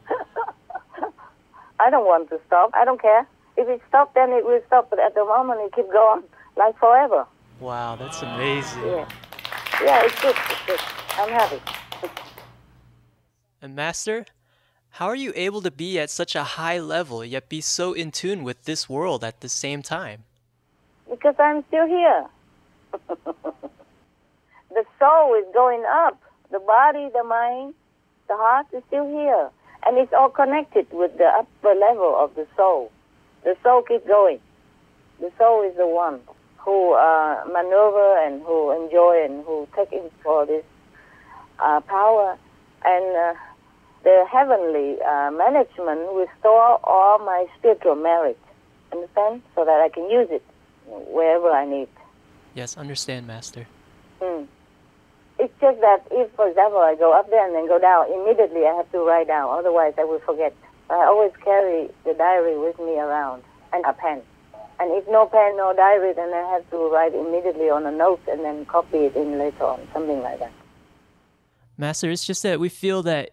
I don't want to stop. I don't care. If it stops, then it will stop. But at the moment, it keeps going like forever. Wow, that's amazing. Yeah, it's good. It's good. I'm happy. And Master, how are you able to be at such a high level, yet be so in tune with this world at the same time? Because I'm still here. The soul is going up. The body, the mind, the heart is still here. And it's all connected with the upper level of the soul. The soul keeps going. The soul is the one who maneuver and who enjoy and who take in for this power. And the heavenly management will store all my spiritual merit, understand? So that I can use it wherever I need. Yes, understand, Master. It's just that if, for example, I go up there and then go down, immediately I have to write down, otherwise I will forget. I always carry the diary with me around, and a pen. And if no pen, no diary, then I have to write immediately on a note and then copy it in later on, something like that. Master, it's just that we feel that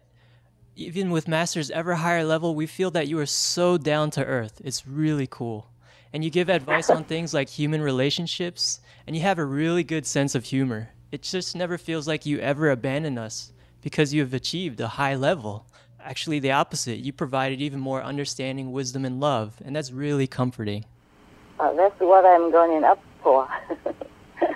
even with Master's ever higher level, we feel that you are so down to earth. It's really cool. And you give advice on things like human relationships, and you have a really good sense of humor. It just never feels like you ever abandon us because you have achieved a high level. Actually, the opposite. You provided even more understanding, wisdom, and love, and that's really comforting. That's what I'm going up for.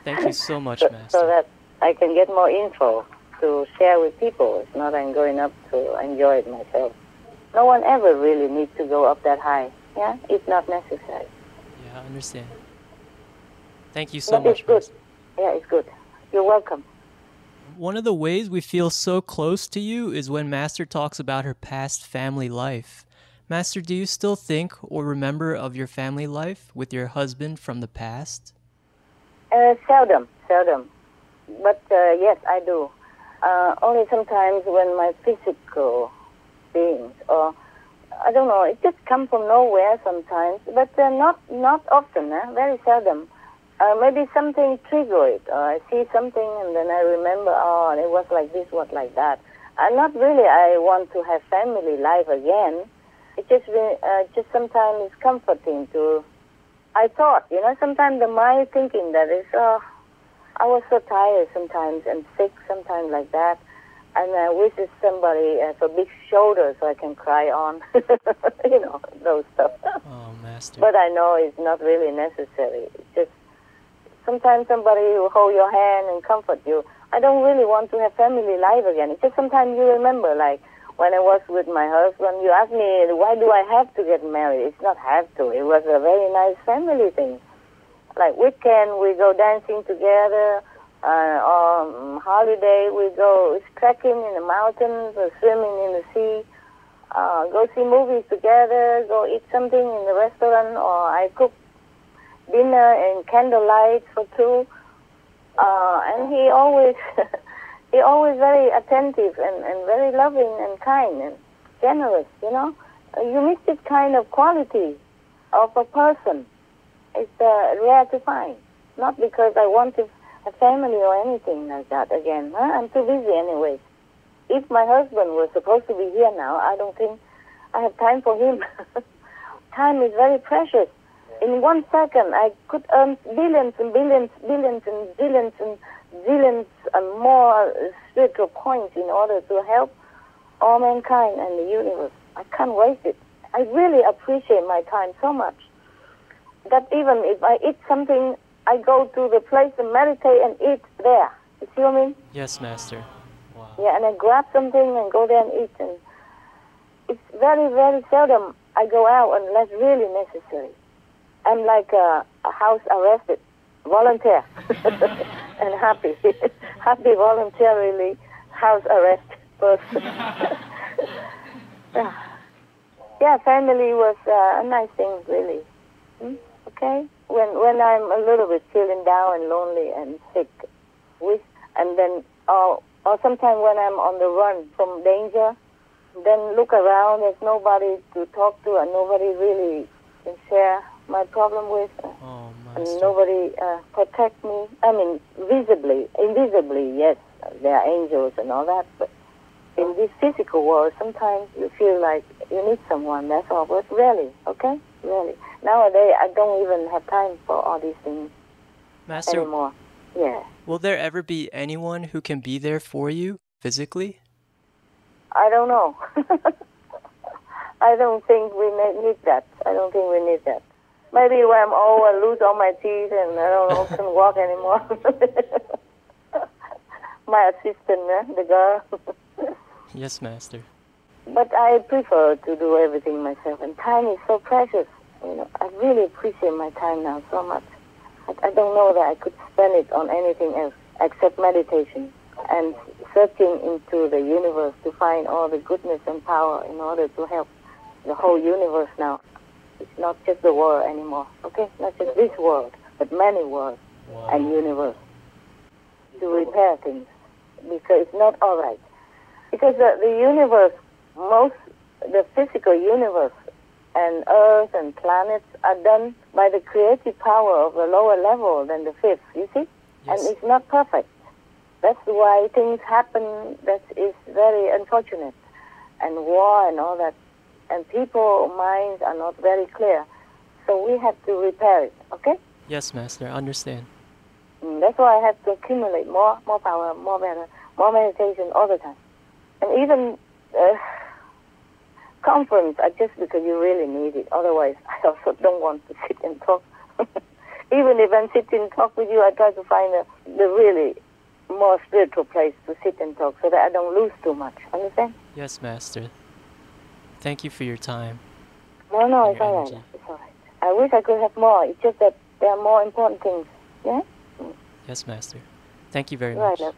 Thank you so much, Master. So that I can get more info to share with people. It's not I'm going up to enjoy it myself. No one ever really needs to go up that high. Yeah, it's not necessary. Yeah, I understand. Thank you so much, it's good. Master. Yeah, it's good. You're welcome. One of the ways we feel so close to you is when Master talks about her past family life. Master, do you still think or remember of your family life with your husband from the past? Seldom. But yes, I do. Only sometimes when my physical beings, or I don't know, it just comes from nowhere sometimes, but not often, very seldom. Maybe something triggered it, or I see something and then I remember, oh, it was like this, was like that. Not really I want to have family life again. It just sometimes it's comforting to, I thought, sometimes the mind thinking that is, I was so tired sometimes and sick sometimes like that. And I wish somebody has a big shoulder so I can cry on, those stuff. Oh, Master. But I know it's not really necessary. It's just sometimes somebody will hold your hand and comfort you. I don't really want to have family life again. It's just sometimes you remember, like when I was with my husband, you asked me, why do I have to get married? It's not have to. It was a very nice family thing. Like weekend, we go dancing together. On holiday, we go trekking in the mountains or swimming in the sea. Go see movies together. Go eat something in the restaurant, or I cook dinner and candlelight for two. And he always very attentive and very loving and kind and generous. You miss this kind of quality of a person. It's rare to find. Not because I want to a family or anything like that again. I'm too busy anyway. If my husband was supposed to be here now, I don't think I have time for him. Time is very precious. In 1 second, I could earn billions and billions, billions and zillions and zillions and more spiritual points in order to help all mankind and the universe. I can't waste it. I really appreciate my time so much that even if I eat something, I go to the place and meditate and eat there. You see what I mean? Yes, Master. Wow. Yeah, and I grab something and go there and eat. And it's very, very seldom I go out unless really necessary. I'm like a house arrested, volunteer, and happy voluntarily house arrest person. Yeah, family was a nice thing, really. Okay? When I'm a little bit feeling down and lonely and sick, and then, or sometimes when I'm on the run from danger, then look around, there's nobody to talk to and nobody really can share my problem with, and nobody protect me. I mean, invisibly, yes, there are angels and all that, but in this physical world, sometimes you feel like you need someone, that's all, but rarely, okay? Really. Nowadays, I don't even have time for all these things anymore. Yeah. Will there ever be anyone who can be there for you physically? I don't know. I don't think we need that. I don't think we need that. Maybe when I'm old, I lose all my teeth and I don't know, can walk anymore. My assistant, the girl. Yes, Master. But I prefer to do everything myself, and time is so precious. I really appreciate my time now so much. I don't know that I could spend it on anything else except meditation and searching into the universe to find all the goodness and power in order to help the whole universe now. It's not just the world anymore, okay? Not just this world, but many worlds and universe to repair things, because it's not all right. Because the universe, the physical universe and earth and planets are done by the creative power of a lower level than the fifth, you see? Yes. And it's not perfect. That's why things happen that is very unfortunate, and war and all that. And people's minds are not very clear. So we have to repair it, okay? Yes, Master, I understand. That's why I have to accumulate more power, more better, more meditation all the time. And even conference, just because you really need it. Otherwise, I also don't want to sit and talk. Even if I'm sitting and talk with you, I try to find the really more spiritual place to sit and talk so that I don't lose too much. Understand? Yes, Master. Thank you for your time. No, it's all right. It's all right. I wish I could have more. It's just that there are more important things. Yeah? Yes, Master. Thank you very much. Right.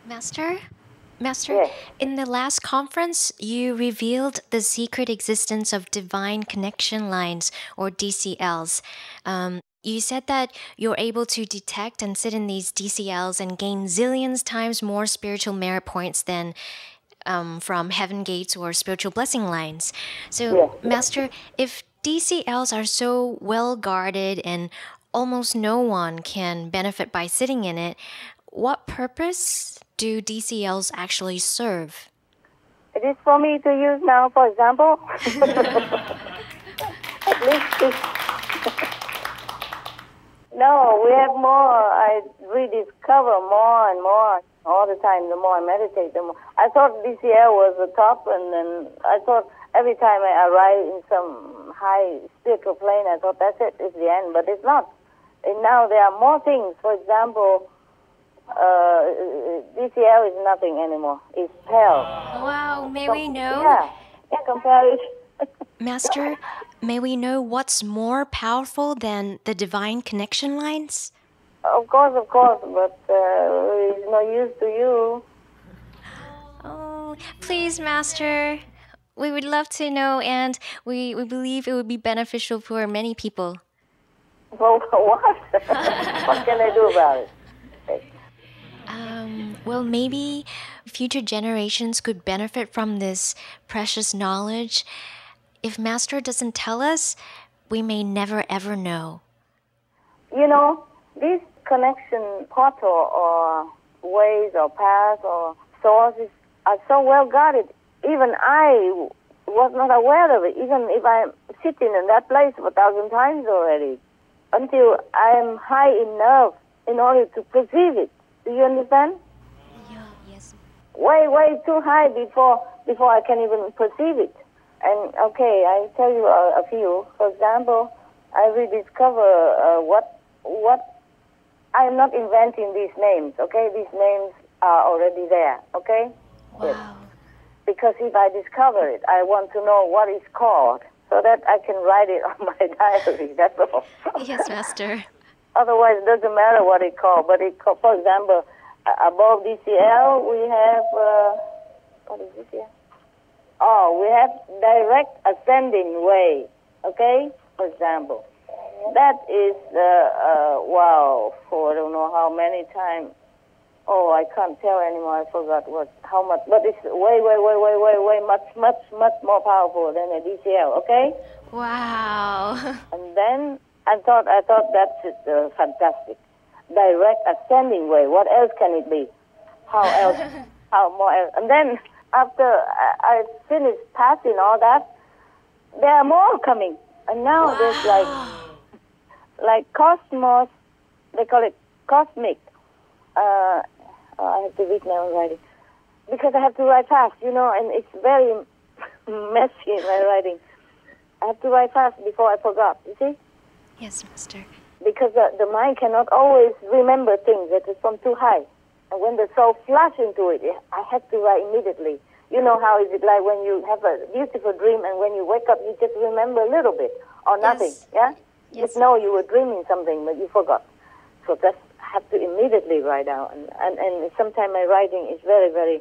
Master? Master, Yes. in the last conference, you revealed the secret existence of divine connection lines, or DCLs. You said that you're able to detect and sit in these DCLs and gain zillions times more spiritual merit points than from heaven gates or spiritual blessing lines. So, Yes. Master, if DCLs are so well guarded and almost no one can benefit by sitting in it, what purpose do DCLs actually serve? It is for me to use now, for example. At least no, we have more. I rediscover more and more all the time. The more I meditate, the more. I thought DCL was the top, and then I thought every time I arrive in some high spiritual plane, I thought that's it, it's the end, but it's not. And now there are more things. For example, DCL is nothing anymore. It's hell. Wow, may we know? Yeah, compare it. Master, may we know what's more powerful than the divine connection lines? Of course, but it's no use to you. Oh, please, Master. We would love to know, and we believe it would be beneficial for many people. Well, what? What can I do about it? Well, maybe future generations could benefit from this precious knowledge. If Master doesn't tell us, we may never ever know. You know, this connection portal or ways or paths or sources are so well guarded. Even I was not aware of it, even if I'm sitting in that place 1,000 times already, until I'm high enough in order to perceive it. Do you understand? Yeah, yes. Way too high before I can even perceive it. And okay, I tell you a few. For example, I rediscover what I'm not inventing these names. Okay, these names are already there. Okay. Wow. Yes. Because if I discover it, I want to know what it's called so that I can write it on my diary. That's all. Yes, Master. Otherwise, it doesn't matter what it's called. But for example, above DCL, we have what is this here? Oh, we have direct ascending way, okay? For example, that is, wow, for I don't know how many times. Oh, I can't tell anymore. I forgot how much. But it's way, much more powerful than a DCL, okay? Wow. And then I thought that's fantastic. Direct ascending way. What else can it be? How else? How more else? And then after I finished passing all that, there are more coming. And now there's like cosmos, they call it cosmic. I have to read my own writing. Because I have to write fast, and it's very messy in my writing. I have to write fast before I forgot, you see? Yes, Master. Because the mind cannot always remember things that is from too high. And when the soul flashes into it, I have to write immediately. You know how is it like when you have a beautiful dream and when you wake up, you just remember a little bit or nothing, yeah? Yes. Just know you were dreaming something, but you forgot. So that's have to immediately write out. And sometimes my writing is very, very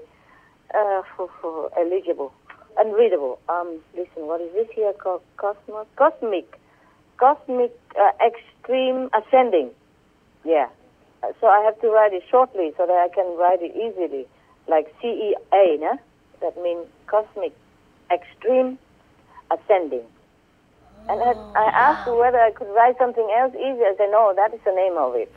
illegible, unreadable. Listen, what is this here called? Cosmic extreme ascending. Yeah. So I have to write it shortly so that I can write it easily, like CEA, no? That means cosmic extreme ascending. And I asked whether I could write something else easier. I said, no, that is the name of it.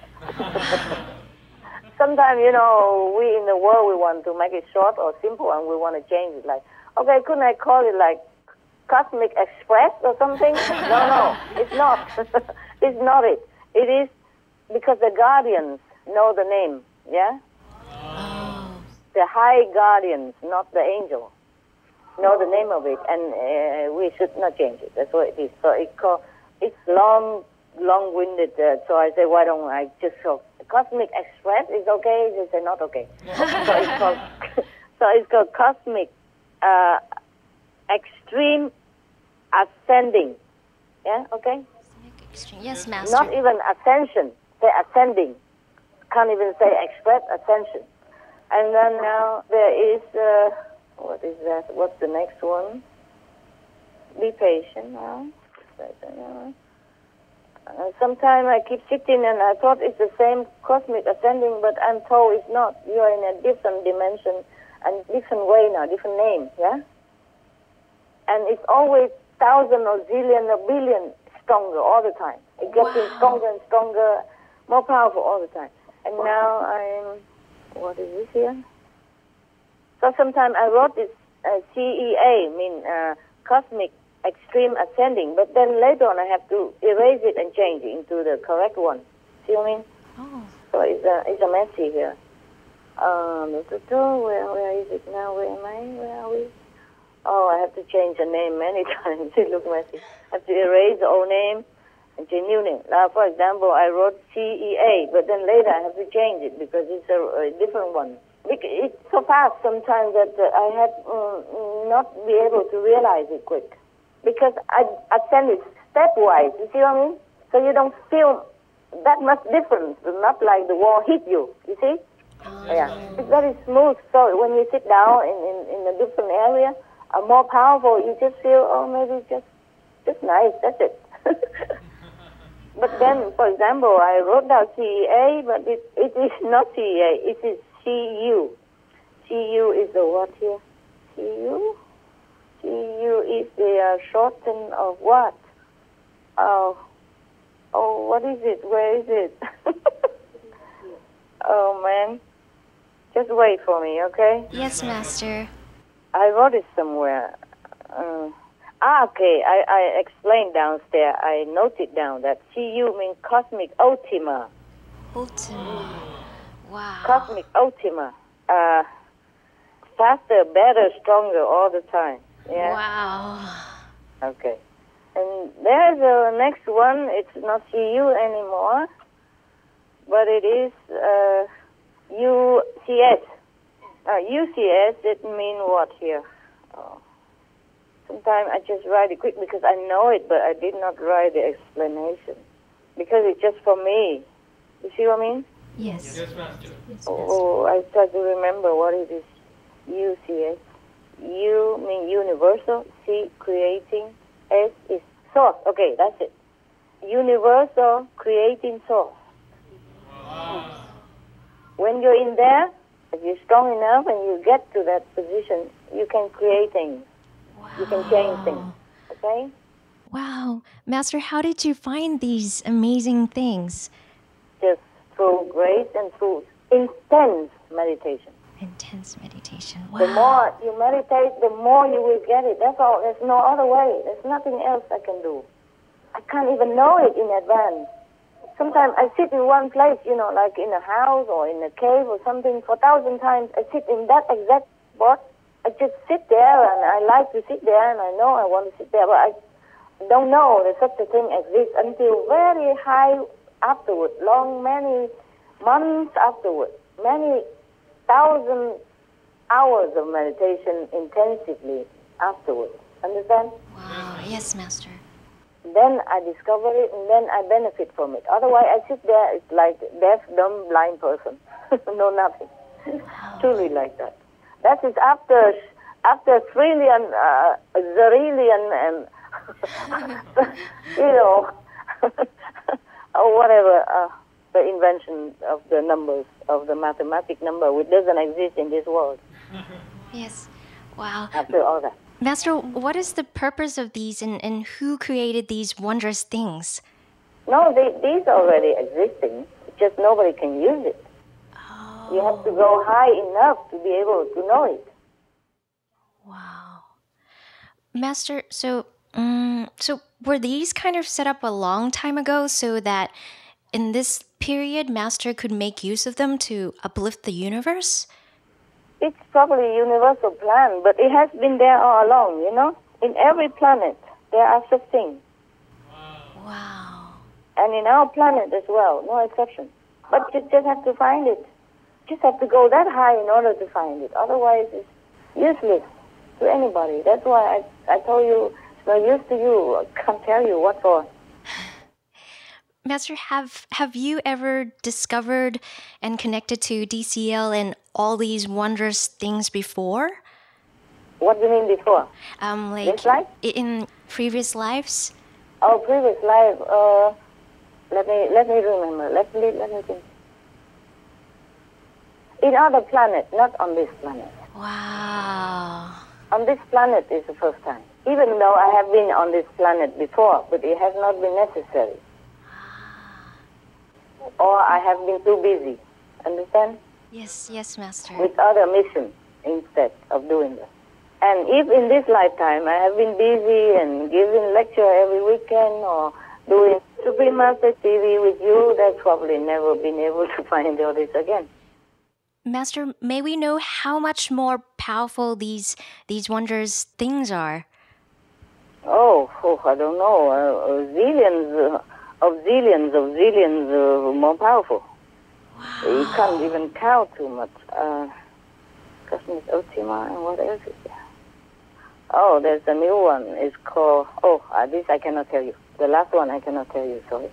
Sometimes, we in the world, we want to make it short or simple, and we want to change it. Like, okay, couldn't I call it like Cosmic Express or something? No, it's not. It's not it. It is because the guardians know the name, yeah? Oh. The high guardians, not the angel, know the name of it, and we should not change it. That's what it is. So it's long-winded, so I say, why don't I just show Cosmic Express is okay? They say not okay. So it's called Cosmic Extreme Ascending. Yeah, okay? Yes, Master. Not even ascension, say ascending. Can't even say express, ascension. And then now there is, what is that? What's the next one? Be patient now. Sometimes I keep sitting and I thought it's the same cosmic ascending, but I'm told it's not. You are in a different dimension and different way now, different name, yeah? And it's always thousand or zillion or billion stronger all the time. It gets stronger and stronger, more powerful all the time. And now what is this here? So sometimes I wrote this CEA, Cosmic Extreme Ascending, but then later on I have to erase it and change it into the correct one. See what I mean? Oh. So it's a messy here. Where is it now? Where am I? Where are we? Oh, I have to change the name many times. It looks messy. I have to erase the old name and change new name. Now, for example, I wrote CEA, but then later I have to change it because it's a different one. It's so fast sometimes that I have not be able to realize it quick. Because I send it stepwise, you see what I mean? So you don't feel that much difference, not like the wall hit you, you see? Yeah, it's very smooth. So when you sit down in a different area, more powerful, you just feel, maybe just nice, that's it. But then, for example, I wrote down CEA, but it is not CEA, it is CU. CU is the what here? CU? CU is the shorten of what? What is it? Where is it? Oh, man. Just wait for me, okay? Yes, Master. I wrote it somewhere. Okay. I explained downstairs. I noted down that CU means Cosmic Ultima. Ultima. Wow. Cosmic Ultima. Faster, better, stronger all the time. Yeah. Wow. Okay. And there's the next one. It's not CU anymore, but it is UCS. UCS, it means what here? Sometimes I just write it quick because I know it, but I did not write the explanation because it's just for me. You see what I mean? Yes. Yes, Master. I try to remember what it is. UCS. U means universal, C creating, S is source. Okay, that's it. Universal creating source. Wow. When you're in there, if you're strong enough and you get to that position, you can create things. Wow. You can change things. Okay? Wow. Master, how did you find these amazing things? Just through grace and through intense meditation. Intense meditation. Wow. The more you meditate, the more you will get it. That's all. There's no other way. There's nothing else I can do. I can't even know it in advance. Sometimes I sit in one place, like in a house or in a cave or something, for 1,000 times. I sit in that exact spot. I just sit there, and I like to sit there, and I know I want to sit there, but I don't know that such a thing exists until very high afterward, many months afterward, many 1,000 hours of meditation intensively afterwards. Understand? Wow. Yes, Master. Then I discover it, and then I benefit from it. Otherwise, I sit there, it's like deaf, dumb, blind person. No, nothing. Truly like that. That is after trillion, zerillion, and, or whatever, the invention of the numbers, of the mathematic number, which doesn't exist in this world. Yes. Wow. After all that. Master, what is the purpose of these, and who created these wondrous things? No, these are already existing. Just nobody can use it. Oh. You have to go high enough to be able to know it. Wow. Master, so were these kind of set up a long time ago so that in this period, Master could make use of them to uplift the universe? It's probably a universal plan, but it has been there all along, you know? In every planet, there are such things. Wow. And in our planet as well, no exception. But you just have to find it. Just have to go that high in order to find it. Otherwise, it's useless to anybody. That's why I told you it's no use to you. I can't tell you what for. Master, have you ever discovered and connected to DCL and all these wondrous things before? What do you mean before? Like this life? In previous lives? Oh, previous life. Let me remember. Let me think. In other planets, not on this planet. Wow. On this planet is the first time. Even though I have been on this planet before, but it has not been necessary. Or I have been too busy. Understand? Yes, Master. With other missions instead of doing that. And if in this lifetime I have been busy and giving lecture every weekend or doing Supreme Master TV with you, that's probably never been able to find all this again. Master, may we know how much more powerful these wondrous things are? Oh, I don't know. Zillions more powerful. Wow. You can't even count too much. Cosmic Ultima, and what else is there? Oh, there's a new one. It's called... this I cannot tell you. The last one I cannot tell you, sorry.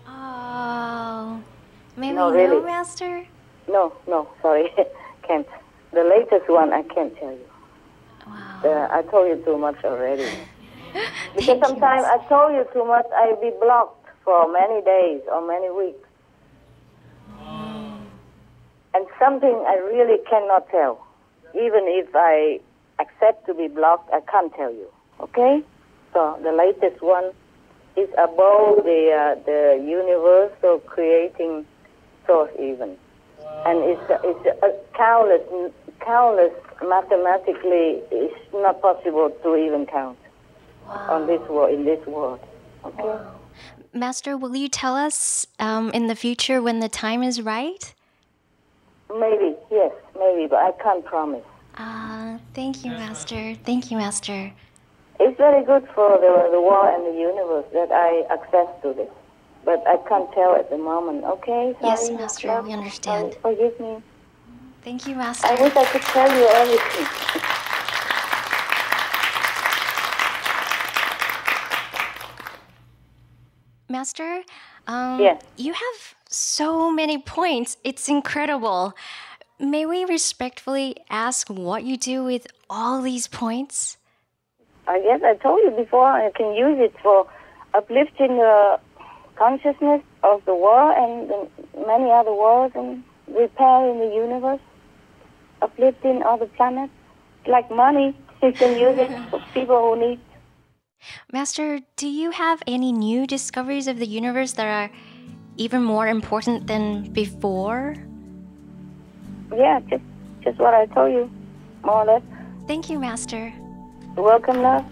Oh. May we No, know, really. Master? No, sorry. Can't. The latest one I can't tell you. Wow. I told you too much already. Because Thank you, sometimes I told you too much, I'll be blocked for many days or many weeks. And something I really cannot tell. Even if I accept to be blocked, I can't tell you. Okay? So the latest one is above the universal creating source even. And it's a countless mathematically, it's not possible to even count on this world, in this world. Okay? Master, will you tell us in the future when the time is right? Maybe, yes, maybe, but I can't promise. Thank you, Master. Thank you, Master. It's very good for the world and the universe that I access to this. But I can't tell at the moment, okay? Sorry, Yes, Master, love. we understand. Sorry, forgive me. Thank you, Master. I wish I could tell you everything. Master, Yes. you have so many points. It's incredible. May we respectfully ask what you do with all these points? I guess I told you before, I can use it for uplifting the consciousness of the world and the many other worlds and repairing the universe, uplifting other planets. Like money, you can use it for people who need. Master, do you have any new discoveries of the universe that are even more important than before? Yeah, just what I told you, more or less. Thank you, Master. Welcome, love.